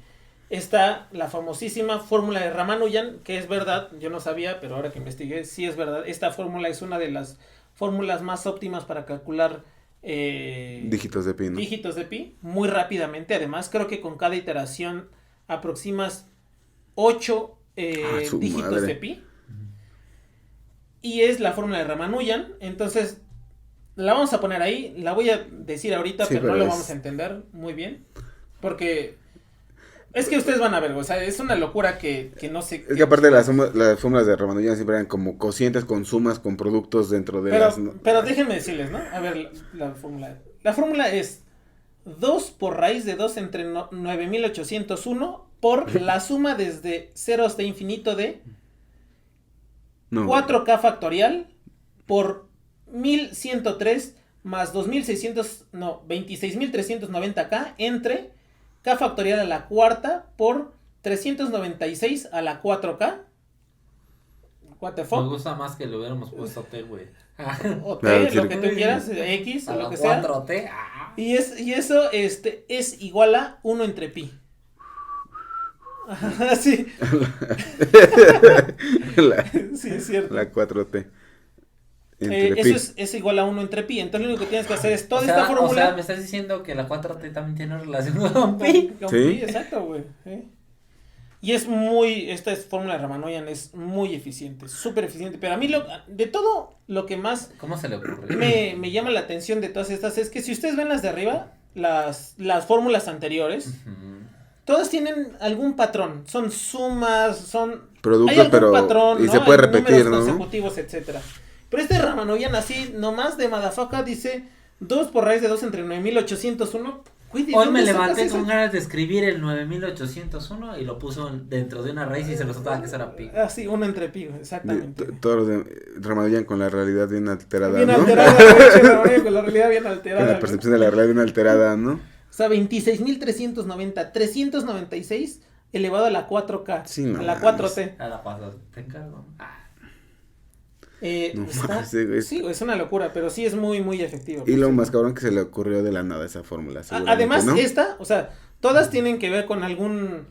está la famosísima fórmula de Ramanujan, que es verdad, yo no sabía, pero ahora que investigué, sí es verdad. Esta fórmula es una de las fórmulas más óptimas para calcular Dígitos de pi, ¿no? dígitos de pi muy rápidamente. Además, creo que con cada iteración aproximas 8 su dígitos madre. de pi. Y es la fórmula de Ramanujan. Entonces, la vamos a poner ahí. La voy a decir ahorita, Sí, pero no pero lo vamos a entender muy bien. Porque es que ustedes van a ver, o sea, es una locura que no sé. Es que aparte las fórmulas de Ramanujan siempre eran como cocientes con sumas, con productos dentro de las... Pero déjenme decirles, ¿no? A ver, la fórmula. La fórmula es 2 por raíz de 2 entre 9801 por la suma desde 0 hasta infinito de No. 4k factorial por 1103 más 26.390k entre k factorial a la cuarta por 396 a la 4k. What the Me fuck? gusta más que le hubiéramos puesto T, güey. O T, Claro, lo sí. que tú quieras, X, A o lo la que sea. 4T. Y eso es igual a 1 entre pi. Ajá, sí. Sí, es cierto. La 4T. Entre pi. Eso es igual a 1 entre pi. Entonces lo único que tienes que hacer es toda O sea, esta fórmula. O sea, me estás diciendo que la 4T también tiene relación con pi. Con Sí. pi, exacto, güey. Sí. Y esta fórmula de Ramanujan es muy eficiente, súper eficiente. Pero a mí de todo lo que más ¿Cómo se le ocurre? me llama la atención de todas estas es que si ustedes ven las de arriba, las fórmulas anteriores, Ujú. Todas tienen algún patrón, son sumas, son... Productos, hay algún pero... patrón, y ¿no? se puede Hay repetir, números ¿no? consecutivos, etcétera. Pero este Ramanujan así, nomás de madafaca, dice 2 por raíz de 2 entre 9801. Güey, ¿de Hoy dónde me sacas levanté eso? con ganas de escribir el 9801 y lo puso dentro de una raíz y se resultaba que eso era pi. Ah, sí, 1 entre pi, exactamente. Todos los de Ramanujan con la realidad bien alterada, Bien ¿no? alterada, de hecho, Ramanujan con la realidad bien alterada. Con la güey. percepción de la realidad bien alterada, ¿no? O sea, 26.390, 396 elevado a la 4K, Sí, no a la mames. 4T. A la paso, te encargo. No Está- mames, güey. sí, es una locura, pero sí es muy, muy efectivo. Y lo Sí. más cabrón que se le ocurrió de la nada esa fórmula, seguramente, Además, ¿no? esta, o sea, todas tienen que ver con algún,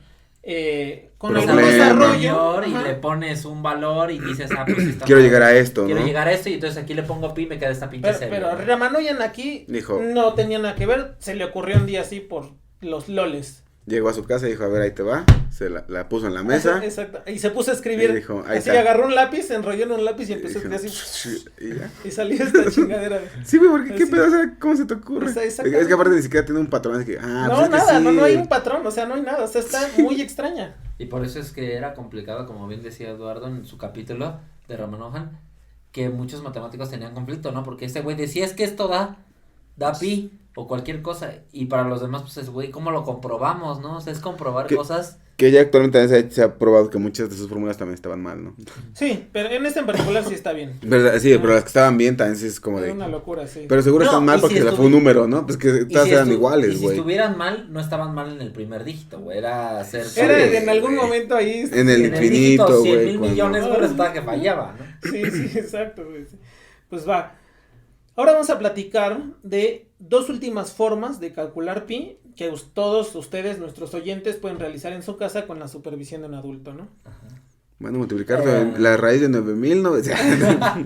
con algún Problema. desarrollo. Y Ajá. le pones un valor y dices, pues sí está Quiero mal. llegar a esto, Quiero ¿no? llegar a esto y entonces aquí le pongo pi y me queda esta pinche serie. Pero Ramanujan aquí Dijo. no tenía nada que ver, se le ocurrió un día así por los loles. Llegó a su casa y dijo, a ver, ahí te va. Se la puso en la mesa. Exacto. Y se puso a escribir. Y dijo, ahí así está. agarró un lápiz, se enrolló en un lápiz y empezó a Dijo, escribir así. y ya. Y salió esta chingadera. Sí, güey, porque qué Así. pedo, o sea, ¿cómo se te ocurre? Exactamente. Es que aparte ni siquiera tiene un patrón, es que, pues No, es que nada, sí. no hay un patrón, o sea, no hay nada, o sea, está muy extraña. Y por eso es que era complicado, como bien decía Eduardo en su capítulo de Ramanujan, que muchos matemáticos tenían conflicto, ¿no? Porque este güey decía, es que esto da pi o cualquier cosa. Y para los demás, pues es, güey, ¿cómo lo comprobamos, no? O sea, es comprobar ¿Qué? cosas. Que ya actualmente también se ha probado que muchas de sus fórmulas también estaban mal, ¿no? Sí, pero en este en particular sí está bien. ¿Verdad? Sí, pero las que estaban bien también sí es como Es de... una locura, sí. Pero seguro No, están mal y porque si la fue un número, ¿no? Pues que Y todas si eran y iguales, si güey. estuvieran mal, no estaban mal en el primer dígito, güey. Era hacer. Era Sí, en algún güey. momento ahí. En el en infinito, dígito 100 güey. mil cuando- millones, güey, resultaba que fallaba, ¿no? Sí, sí, exacto, güey. Sí. Pues va. Ahora vamos a platicar de dos últimas formas de calcular pi que todos ustedes, nuestros oyentes, pueden realizar en su casa con la supervisión de un adulto, ¿no? Bueno, multiplicar la raíz de 9.000,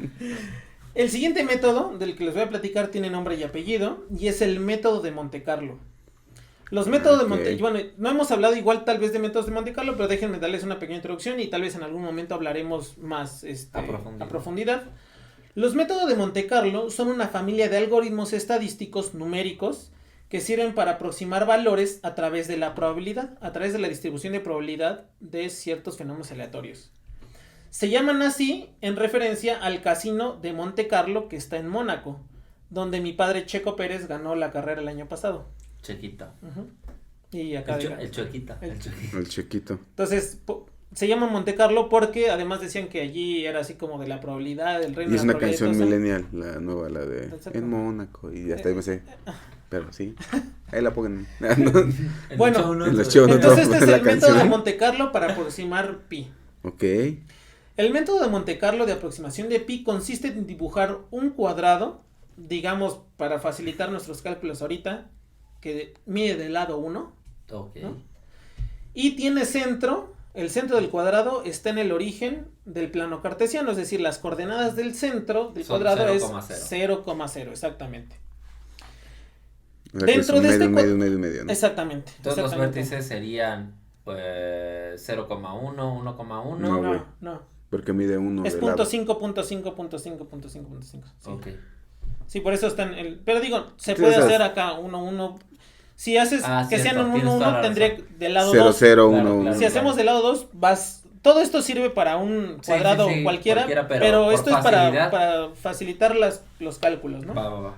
El siguiente método del que les voy a platicar tiene nombre y apellido y es el método de Monte Carlo. Los métodos de Monte Ok. bueno, no hemos hablado igual tal vez de métodos de Monte Carlo, pero déjenme darles una pequeña introducción y tal vez en algún momento hablaremos más A profundidad. Los métodos de Monte Carlo son una familia de algoritmos estadísticos numéricos que sirven para aproximar valores a través de la probabilidad, a través de la distribución de probabilidad de ciertos fenómenos aleatorios. Se llaman así en referencia al casino de Monte Carlo que está en Mónaco, donde mi padre Checo Pérez ganó la carrera el año pasado. Chiquita. Ujú. Y acá El chuequita. El chuequita. El chiquito. Entonces, se llama Monte Carlo porque además decían que allí era así como de la probabilidad, del reino Y es de la una probabilidad. canción y todo eso. millennial, la nueva, la de Exacto. En Mónaco, y hasta ahí me sé. Pero sí, ahí la pongan. Bueno, en los shows, Entonces este es la el método de canción. Monte Carlo para aproximar pi. Ok. El método de Monte Carlo de aproximación de pi consiste en dibujar un cuadrado, digamos, para facilitar nuestros cálculos ahorita, que mide del lado 1, Ok. ¿no? Y tiene centro, el centro del cuadrado está en el origen del plano cartesiano, es decir, las coordenadas del centro del Son cuadrado es 0,0. 0,0, exactamente. O sea, que Dentro es un de medio, este medio, ¿no? Exactamente. Entonces los exactamente. vértices serían 0,1, 1,1. No, güey. No. Porque mide uno Es de punto lado. 5, punto 5, punto 5, punto 5, punto 5. Sí. Ok. Sí, por eso están el. Pero digo, se Sí, puede o sea, hacer acá 1, 1. Si haces que cierto, sean un tienes 1, toda 1, la tendría razón. del lado 0, 2. 0, Claro, 1, claro. 1. Si hacemos del lado 2, vas. Todo esto sirve para un Sí, cuadrado sí, sí, cualquiera, cualquiera, pero pero por esto es facilidad. para facilitar los cálculos, ¿no? Va.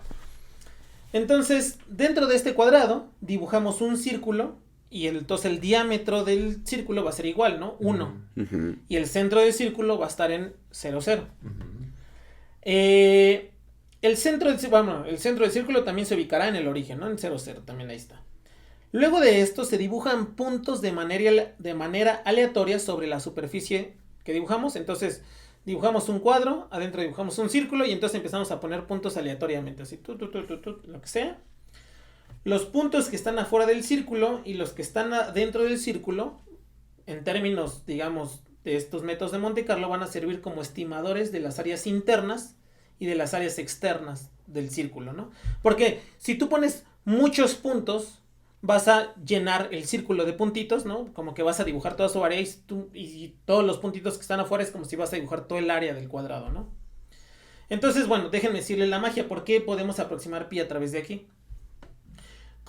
Entonces, dentro de este cuadrado, dibujamos un círculo y entonces el diámetro del círculo va a ser igual, ¿no? 1. Ujú. Y el centro del círculo va a estar en 0, 0. Ujú. El centro del círculo también se ubicará en el origen, ¿no? En 0, 0, también ahí está. Luego de esto se dibujan puntos de manera aleatoria sobre la superficie que dibujamos. Entonces dibujamos un cuadro, adentro dibujamos un círculo y entonces empezamos a poner puntos aleatoriamente, así, lo que sea. Los puntos que están afuera del círculo y los que están dentro del círculo, en términos, digamos, de estos métodos de Monte Carlo, van a servir como estimadores de las áreas internas y de las áreas externas del círculo, ¿no? Porque si tú pones muchos puntos, vas a llenar el círculo de puntitos, ¿no? Como que vas a dibujar toda su área y todos los puntitos que están afuera es como si vas a dibujar todo el área del cuadrado, ¿no? Entonces, bueno, déjenme decirles la magia. ¿Por qué podemos aproximar pi a través de aquí?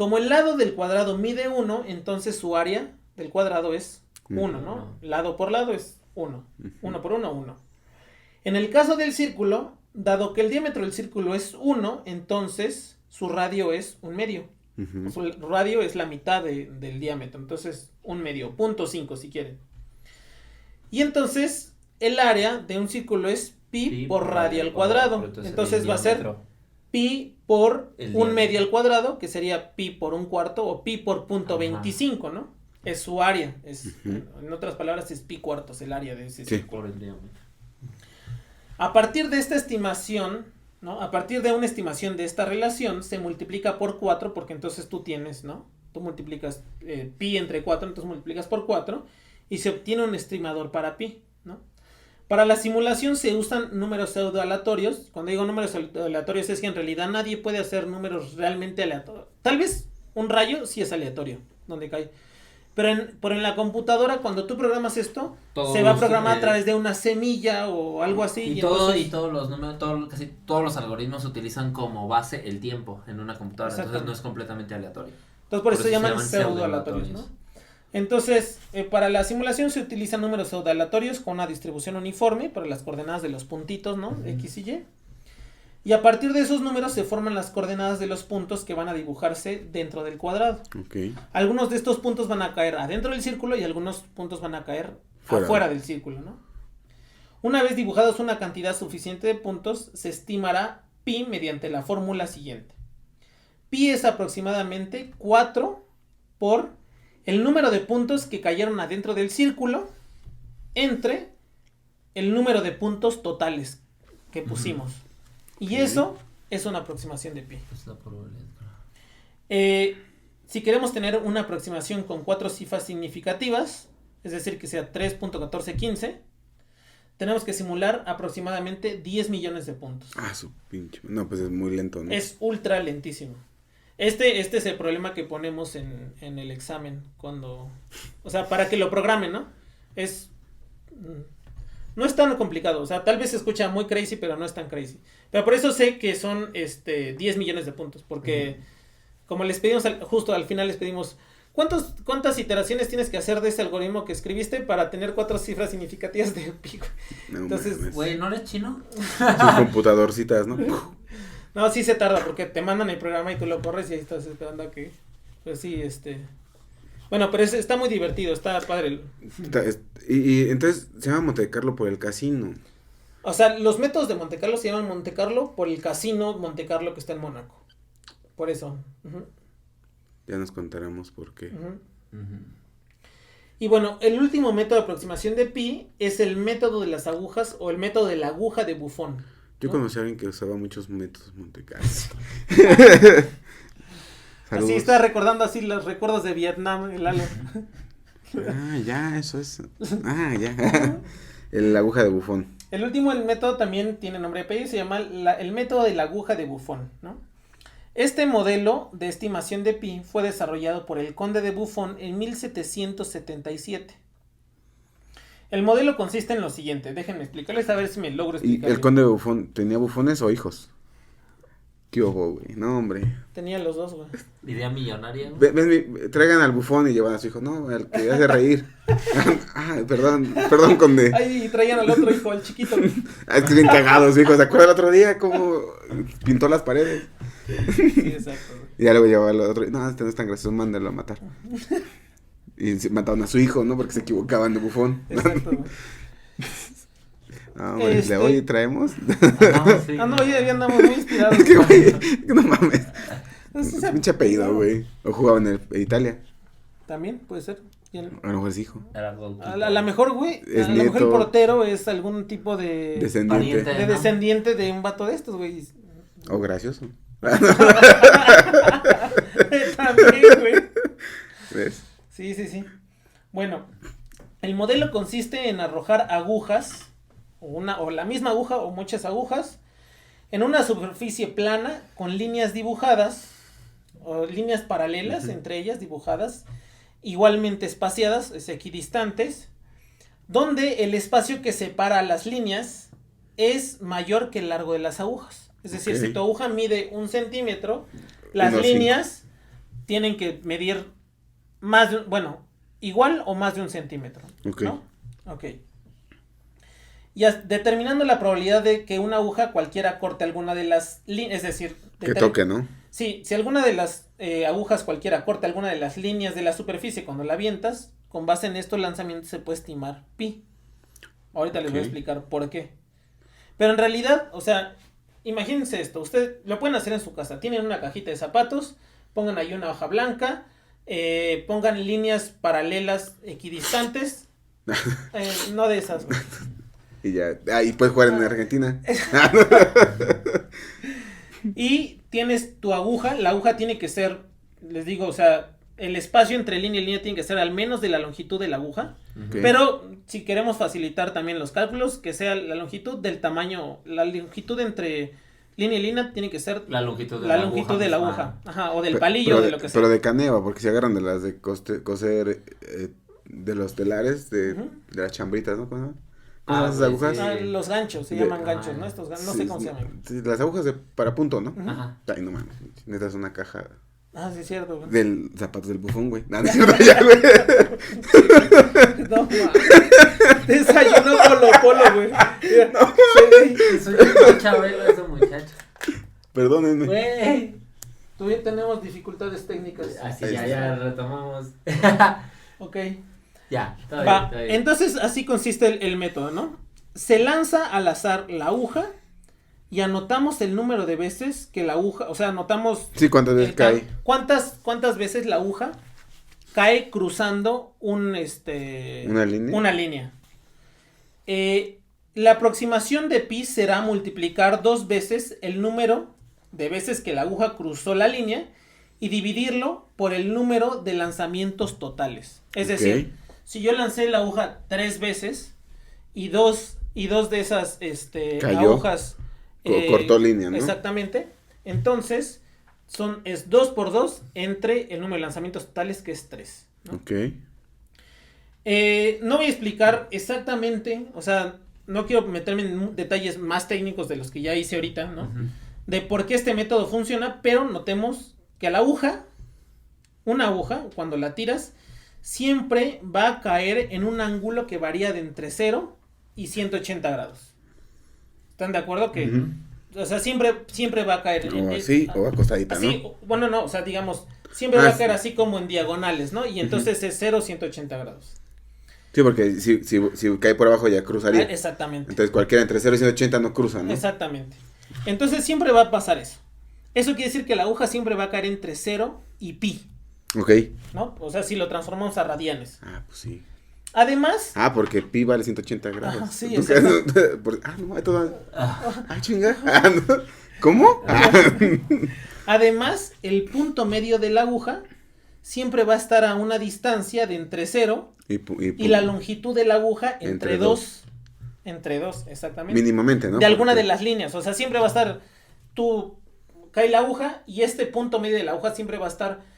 Como el lado del cuadrado mide 1, entonces su área del cuadrado es 1, ¿no? Lado por lado es 1. 1 por 1, 1. En el caso del círculo, dado que el diámetro del círculo es 1, entonces su radio es 1/2. Su radio es la mitad del diámetro, entonces 1/2, 0.5 si quieren. Y entonces el área de un círculo es pi por radio al cuadrado. Entonces va a ser pi por 1/2 al cuadrado, que sería pi por 1/4 o pi por 0.25, ¿no? Es su área, en otras palabras es pi cuartos el área de ese círculo. Por el diámetro. A partir de esta estimación, ¿no? A partir de una estimación de esta relación, se multiplica por 4, porque entonces tú tienes, ¿no? Tú multiplicas pi entre 4, entonces multiplicas por 4, y se obtiene un estimador para pi, ¿no? Para la simulación se usan números pseudo-aleatorios. Cuando digo números aleatorios es que en realidad nadie puede hacer números realmente aleatorios. Tal vez un rayo sí es aleatorio, donde cae. Pero en la computadora, cuando tú programas esto, se va a programar a través de una semilla o algo así. Y todos los números, casi todos los algoritmos utilizan como base el tiempo en una computadora. Entonces no es completamente aleatorio. Entonces por eso se llaman pseudo-aleatorios, ¿no? Entonces, para la simulación se utilizan números pseudo-aleatorios con una distribución uniforme para las coordenadas de los puntitos, ¿no? X y Y. Y a partir de esos números se forman las coordenadas de los puntos que van a dibujarse dentro del cuadrado. Okay. Algunos de estos puntos van a caer adentro del círculo y algunos puntos van a caer afuera del círculo, ¿no? Una vez dibujados una cantidad suficiente de puntos, se estimará pi mediante la fórmula siguiente. Pi es aproximadamente 4 por el número de puntos que cayeron adentro del círculo entre el número de puntos totales que pusimos. Y eso es una aproximación de pi. Si queremos tener una aproximación con 4 cifras significativas, es decir, que sea 3.1415, tenemos que simular aproximadamente 10 millones de puntos. Ah, su pinche. No, pues es muy lento, ¿no? Es ultra lentísimo. Este es el problema que ponemos en el examen cuando... O sea, para que lo programen, ¿no? No es tan complicado, o sea, tal vez se escucha muy crazy, pero no es tan crazy. Pero por eso sé que son 10 millones de puntos, porque como les pedimos, justo al final les pedimos, ¿cuántas iteraciones tienes que hacer de ese algoritmo que escribiste para tener 4 cifras significativas de pi? No, entonces, güey, ¿no eres chino? Sus computadorcitas, ¿no? No, sí se tarda, porque te mandan el programa y tú lo corres y ahí estás esperando a que, pues sí, Bueno, pero está muy divertido, está padre. Y entonces se llama Monte Carlo por el casino. O sea, los métodos de Monte Carlo se llaman Monte Carlo por el casino Monte Carlo que está en Mónaco. Por eso. Ya nos contaremos por qué. Y bueno, el último método de aproximación de pi es el método de las agujas o el método de la aguja de Buffon, ¿no? Yo conocí a alguien que usaba muchos métodos Monte Carlo. Así está recordando así los recuerdos de Vietnam, el Lalo. Ya, eso es. Ya. La aguja de Buffon. El último, el método también tiene nombre de apellido, se llama el método de la aguja de Buffon, ¿no? Este modelo de estimación de pi fue desarrollado por el conde de Buffon en 1777. El modelo consiste en lo siguiente, déjenme explicarles a ver si me logro explicar. ¿Y el conde de Buffon tenía bufones o hijos? ¿Qué hubo, güey? No, hombre. Tenía los dos, güey. Idea millonaria, güey. Traigan al bufón y llevan a su hijo. No, al que hace reír. Perdón, conde. Ay, y traían al otro hijo, al chiquito. Es que bien cagado su hijo. ¿Se acuerda el otro día cómo pintó las paredes? Sí, exacto. Y ya luego llevaba al otro. No, no es tan gracioso, mándalo a matar. Y mataron a su hijo, ¿no? Porque se equivocaban de bufón. Exacto. No, güey, hoy traemos. Sí. No, hoy andamos muy inspirados. Es que, güey, no mames. Es pinche apellido, güey. O jugaba en Italia. También puede ser. A lo mejor es hijo. A lo mejor, güey, a lo mejor el portero es algún tipo de descendiente. De descendiente de un vato de estos, güey. O gracioso. También, güey. ¿Ves? Sí. Bueno, el modelo consiste en arrojar agujas, o la misma aguja o muchas agujas, en una superficie plana con líneas dibujadas, o líneas paralelas entre ellas dibujadas, igualmente espaciadas, equidistantes, donde el espacio que separa las líneas es mayor que el largo de las agujas. Es decir, si tu aguja mide 1 centímetro, las líneas tienen que medir igual o más de 1 centímetro. Ok. ¿No? Ok. Determinando la probabilidad de que una aguja cualquiera corte alguna de las líneas, es decir, Que toque, ¿no? Sí, si alguna de las agujas cualquiera corta alguna de las líneas de la superficie cuando la avientas, con base en esto el lanzamiento se puede estimar pi. Ahorita les voy a explicar por qué. Pero en realidad, o sea, imagínense esto, ustedes lo pueden hacer en su casa, tienen una cajita de zapatos, pongan ahí una hoja blanca, pongan líneas paralelas equidistantes, no de esas. Y ya, ahí puedes jugar en Argentina. Y tienes tu aguja, la aguja tiene que ser, les digo, o sea, el espacio entre línea y línea tiene que ser al menos de la longitud de la aguja, pero si queremos facilitar también los cálculos, que sea la longitud del tamaño, la longitud entre línea y línea tiene que ser la longitud de la aguja, ajá, o del palillo, de lo que sea. Pero de caneva, porque se agarran de las de coser, de los telares, de las chambritas, ¿no? ¿Cómo esas agujas? Sí. Los ganchos, se llaman ganchos, ¿no? Estos no sé cómo se llaman. Sí, las agujas para punto, ¿no? Ajá. Ay, no mames, necesitas una caja Sí, es cierto, güey. del zapatos del bufón, güey. No, no es cierto, ya, güey. No, mames. Desayuno Colo, güey. Soy un chabelo ese muchacho. Perdónenme. Güey. Todavía tenemos dificultades técnicas. Así ya retomamos. Ok. Ya, está bien. Entonces así consiste el método, ¿no? Se lanza al azar la aguja y anotamos el número de veces que la aguja, o sea, anotamos... Sí, ¿cuántas veces cae? ¿Cuántas veces la aguja cae cruzando una línea? Una línea. La aproximación de pi será multiplicar 2 veces el número de veces que la aguja cruzó la línea y dividirlo por el número de lanzamientos totales. Es decir, si yo lancé la aguja 3 veces y dos de esas agujas cortó línea, ¿no? Exactamente. Entonces es 2 por 2 entre el número de lanzamientos totales, que es 3, ¿no? Ok. No voy a explicar exactamente, o sea, no quiero meterme en detalles más técnicos de los que ya hice ahorita, ¿no? De por qué este método funciona, pero notemos que a la aguja, una aguja, cuando la tiras, siempre va a caer en un ángulo que varía de entre 0 y 180 grados. ¿Están de acuerdo? Que, o sea, siempre va a caer. O así, o acostadita, así, ¿no? Bueno, no, o sea, digamos, siempre va a caer así como en diagonales, ¿no? Y entonces es 0, 180 grados. Sí, porque si cae por abajo ya cruzaría. Exactamente. Entonces cualquiera entre 0 y 180 no cruza, ¿no? Exactamente. Entonces siempre va a pasar eso. Eso quiere decir que la aguja siempre va a caer entre 0 y pi. Ok. ¿No? O sea, si lo transformamos a radianes. Pues sí. Además... porque pi vale 180 grados. Sí, exacto. No, hay toda... chinga. No. ¿Cómo? Además, el punto medio de la aguja siempre va a estar a una distancia de entre 0 y la longitud de la aguja entre 2. Entre 2, exactamente. Mínimamente, ¿no? De alguna de las líneas. O sea, siempre va a estar... cae la aguja y este punto medio de la aguja siempre va a estar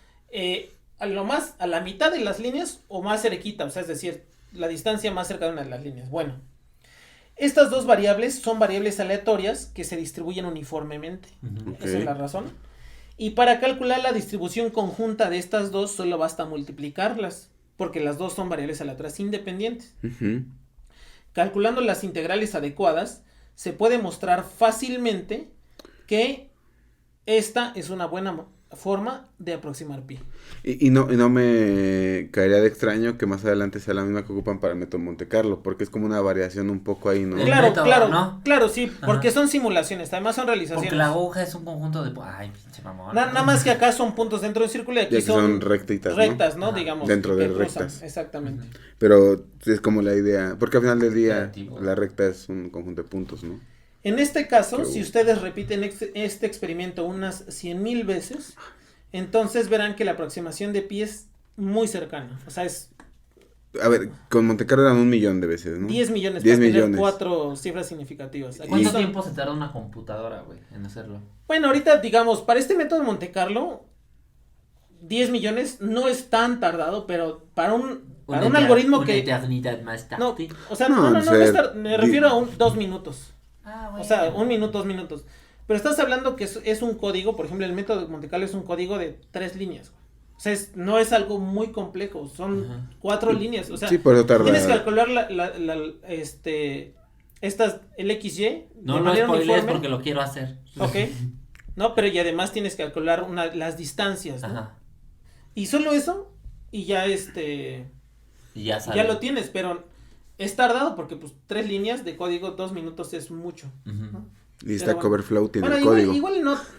a la mitad de las líneas o más cerquita, o sea, es decir, la distancia más cerca de una de las líneas. Bueno, estas dos variables son variables aleatorias que se distribuyen uniformemente. Esa es la razón. Y para calcular la distribución conjunta de estas dos solo basta multiplicarlas, porque las dos son variables aleatorias independientes. Calculando las integrales adecuadas, se puede mostrar fácilmente que esta es una buena forma de aproximar pi. Y no me caería de extraño que más adelante sea la misma que ocupan para el método Monte Carlo, porque es como una variación un poco ahí, ¿no? Claro, sí, porque son simulaciones, además son realizaciones. Porque la aguja es un conjunto de... Ay, pinche mamón. Nada más que acá son puntos dentro del círculo y aquí son rectas, ¿no? Digamos. Dentro de rectas. Exactamente. Pero es como la idea, porque al final del día la recta es un conjunto de puntos, ¿no? En este caso, si ustedes repiten este experimento unas 100,000 veces, entonces verán que la aproximación de pi es muy cercana. O sea, es... A ver, con Monte Carlo eran 1,000,000 de veces, ¿no? 10 millones 10 para millones. tener 4 cifras significativas. ¿Cuánto tiempo se tarda una computadora, güey, en hacerlo? Bueno, ahorita, digamos, para este método de Monte Carlo, 10 millones no es tan tardado, pero para un algoritmo que... eternidad más tarde. No, o sea, no me refiero a 2 minutos. Bueno. O sea, 1 minuto, 2 minutos. Pero estás hablando que es un código, por ejemplo, el método de Monte Carlo es un código de 3 líneas. sea, no es algo muy complejo, son 4 líneas, o sea, Sí, por eso tarda. tienes que calcular el XY No de lo manera spoilees uniforme. porque lo quiero hacer. Ok. No, pero y además tienes que calcular las distancias, ¿no? Ajá. Y solo eso, y ya Y ya sale. ya lo tienes, pero es tardado porque pues 3 líneas de código, 2 minutos es mucho, Ujú. ¿no? Y Pero Stack bueno. Overflow tiene Bueno, el código.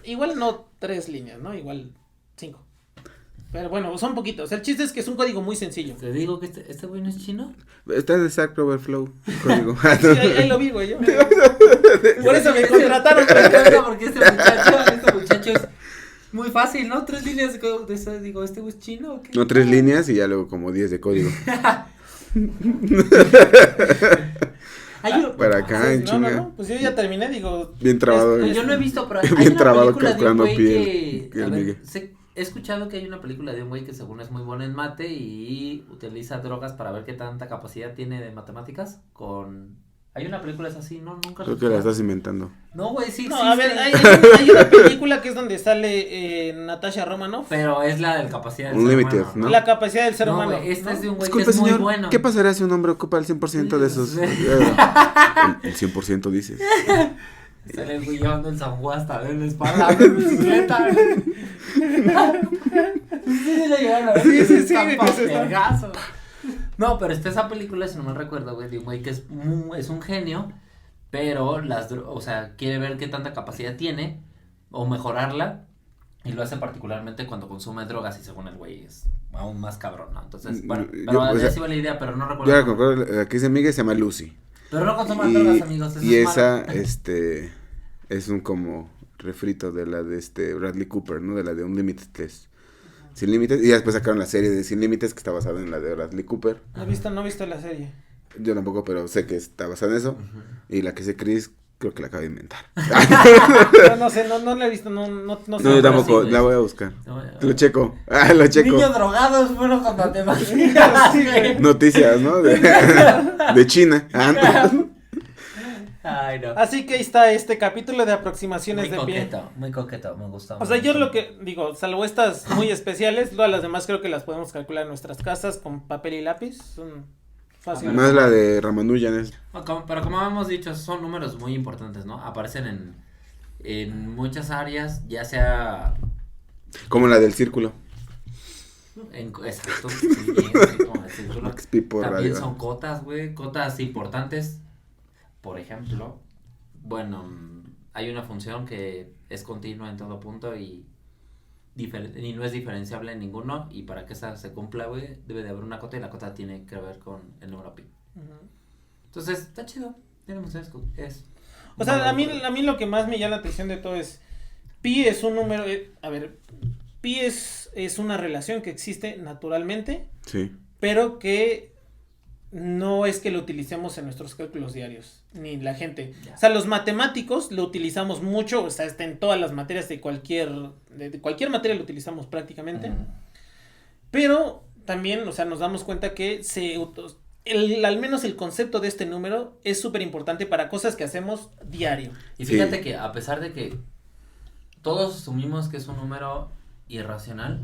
igual no 3 líneas, ¿no? Igual 5. Pero bueno, son poquitos. El chiste es que es un código muy sencillo. Te digo que este güey no es chino. Está en Stack Overflow, el código. Sí, ahí lo vi, güey. Por eso me contrataron. Me encanta porque este muchacho es muy fácil, ¿no? 3 líneas de eso, digo, ¿este güey es chino o qué? No, 3 líneas y ya luego como 10 de código. Para acá, en No, chinga. pues yo ya terminé, digo. Bien trabado. Yo no he visto, pero hay Bien una trabado película de un calculando güey piel, que... A el ver, Miguel. he escuchado que hay una película de un güey que según es muy bueno en mate y utiliza drogas para ver qué tanta capacidad tiene de matemáticas con... Hay una película es así, ¿no? Nunca Creo que la estás inventando. No, güey, sí No, existe. a ver, hay una película que es donde sale Natasha Romanoff. Pero es la de capacidad del Unlimited, ser humano, ¿no? La capacidad del ser No, humano. güey, esta ¿no? es de un güey Disculpe, que es muy señor, bueno. ¿qué pasará si un hombre ocupa el 100% de esos? Sí. El 100% dices. Sale el güey llevando el San Juan hasta ver la espalda de bicicleta. Sí, le llegaron a ver. Sí, Está que se está- vergazo. No, pero está esa película, si no me recuerdo, güey, de un güey que es un genio, pero o sea, quiere ver qué tanta capacidad tiene o mejorarla y lo hace particularmente cuando consume drogas y según el güey es aún más cabrón, ¿no? Entonces, bueno, pero o sea, así va la idea, pero no Yo recuerdo. la el nombre. conozco, la que dice Miguel se llama Lucy. Pero no consuman drogas, amigos, eso Y es esa, malo. es un como refrito de la de Bradley Cooper, ¿no? De la de Unlimited Test. Sin Límites, y después sacaron la serie de Sin Límites que está basada en la de Bradley Cooper. No he visto la serie. Yo tampoco, pero sé que está basada en eso. Y la que sé Chris, creo que la acaba de inventar. No sé, no la he visto, no sé. No, yo pero tampoco, sí, la güey. voy a buscar. No, Lo checo. Lo checo. Niño drogado es bueno con matemáticas. Sí, güey. Noticias, ¿no? De China. Ay, no. Así que ahí está este capítulo de aproximaciones de pie. Muy coqueto, me gustó. O sea, yo lo que digo, salvo estas muy especiales, todas las demás creo que las podemos calcular en nuestras casas con papel y lápiz. Son fáciles. Más la de Ramanujan es. Pero como hemos dicho, son números muy importantes, ¿no? Aparecen en muchas áreas, ya sea Como la del círculo. exacto, sí, sí, como el círculo. Max Pipo También Radio. son cotas, güey, cotas importantes. Por ejemplo, bueno, hay una función que es continua en todo punto y no es diferenciable en ninguno, y para que esa se cumpla, güey, debe de haber una cota y la cota tiene que ver con el número pi. Ujú. Entonces, está chido. Tiene funciones O sea, a mí lo que más me llama la atención de todo es, pi es un número, pi es una relación que existe naturalmente, Sí. pero que no es que lo utilicemos en nuestros cálculos diarios, ni la gente. Ya. O sea, los matemáticos lo utilizamos mucho, o sea, está en todas las materias de cualquier materia lo utilizamos prácticamente, pero también, o sea, nos damos cuenta que al menos el concepto de este número es súper importante para cosas que hacemos diario. Y fíjate Sí. que a pesar de que todos asumimos que es un número irracional,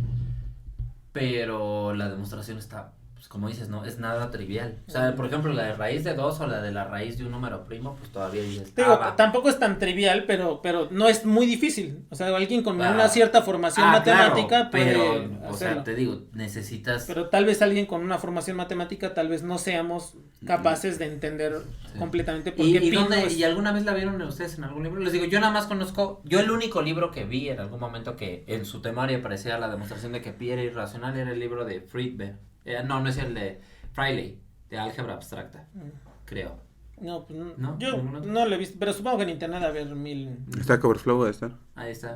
pero la demostración está, pues como dices, no es nada trivial. O sea, por ejemplo, la de raíz de 2 o la de la raíz de un número primo, pues todavía dices, Te digo, va. tampoco es tan trivial, pero no es muy difícil. O sea, alguien con Ah. una cierta formación matemática claro, puede pero, o sea, hacerlo. te digo, necesitas Pero tal vez alguien con una formación matemática, tal vez no seamos capaces de entender Sí. completamente por qué ¿Y pi no dónde, es- y alguna vez la vieron ustedes en algún libro? Les digo, yo nada más conozco, yo el único libro que vi en algún momento que en su temario aparecía la demostración de que pi era irracional era el libro de Friedberg. No es el de Freiley, de álgebra abstracta, creo. No, pues ¿No? yo ¿Ninguno? no lo he visto, pero supongo que en internet debe haber mil. Stack Overflow va a estar. Ahí está.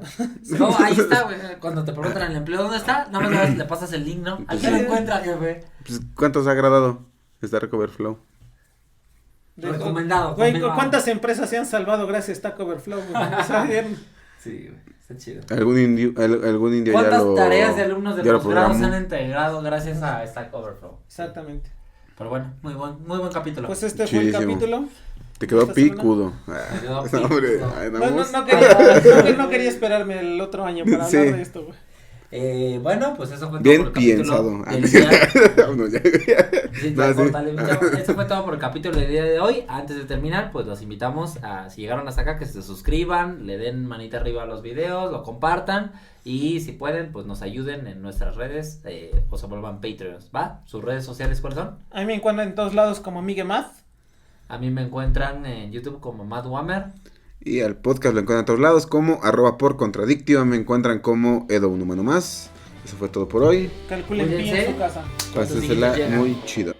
No, ahí está, güey. Cuando te preguntan en el empleo, ¿dónde está? Nada más le pasas el link, ¿no? Aquí lo encuentra, jefe. Pues, ¿cuántos ha agradado Stack Overflow? Recomendado. Güey, confirmado. ¿cuántas empresas se han salvado gracias a Stack Overflow? Güey? O sea, bien. Sí, güey. Está chido. Algún indio ya ¿Cuántas lo... tareas de alumnos de ya lo posgrado se programó? han integrado gracias a Stack Overflow? Exactamente. Pero bueno, muy buen capítulo. Pues este fue el Chidísimo. capítulo. Te quedó ¿Esta semana? picudo. Me quedó No, hombre, picudo. ahí No, andamos. no quería esperarme el otro año para Sí. hablar de esto, güey. Bueno, pues eso fue todo Bien por el pensado. capítulo del día. Vámonos ya. Sí, No, ya, sí. córtale, ya. Eso fue todo por el capítulo del día de hoy. Antes de terminar, pues los invitamos a, si llegaron hasta acá, que se suscriban, le den manita arriba a los videos, lo compartan y si pueden, pues nos ayuden en nuestras redes o se vuelvan Patreons, ¿va? ¿Sus redes sociales cuáles son? A mí me encuentran en todos lados como Miguel Math. A mí me encuentran en YouTube como Matt Wammer. Y al podcast lo encuentran a todos lados como @porcontradictio. Me encuentran como Edo un humano más. Eso fue todo por hoy. Calculen bien Cuídense. su casa. Pásensela muy chido.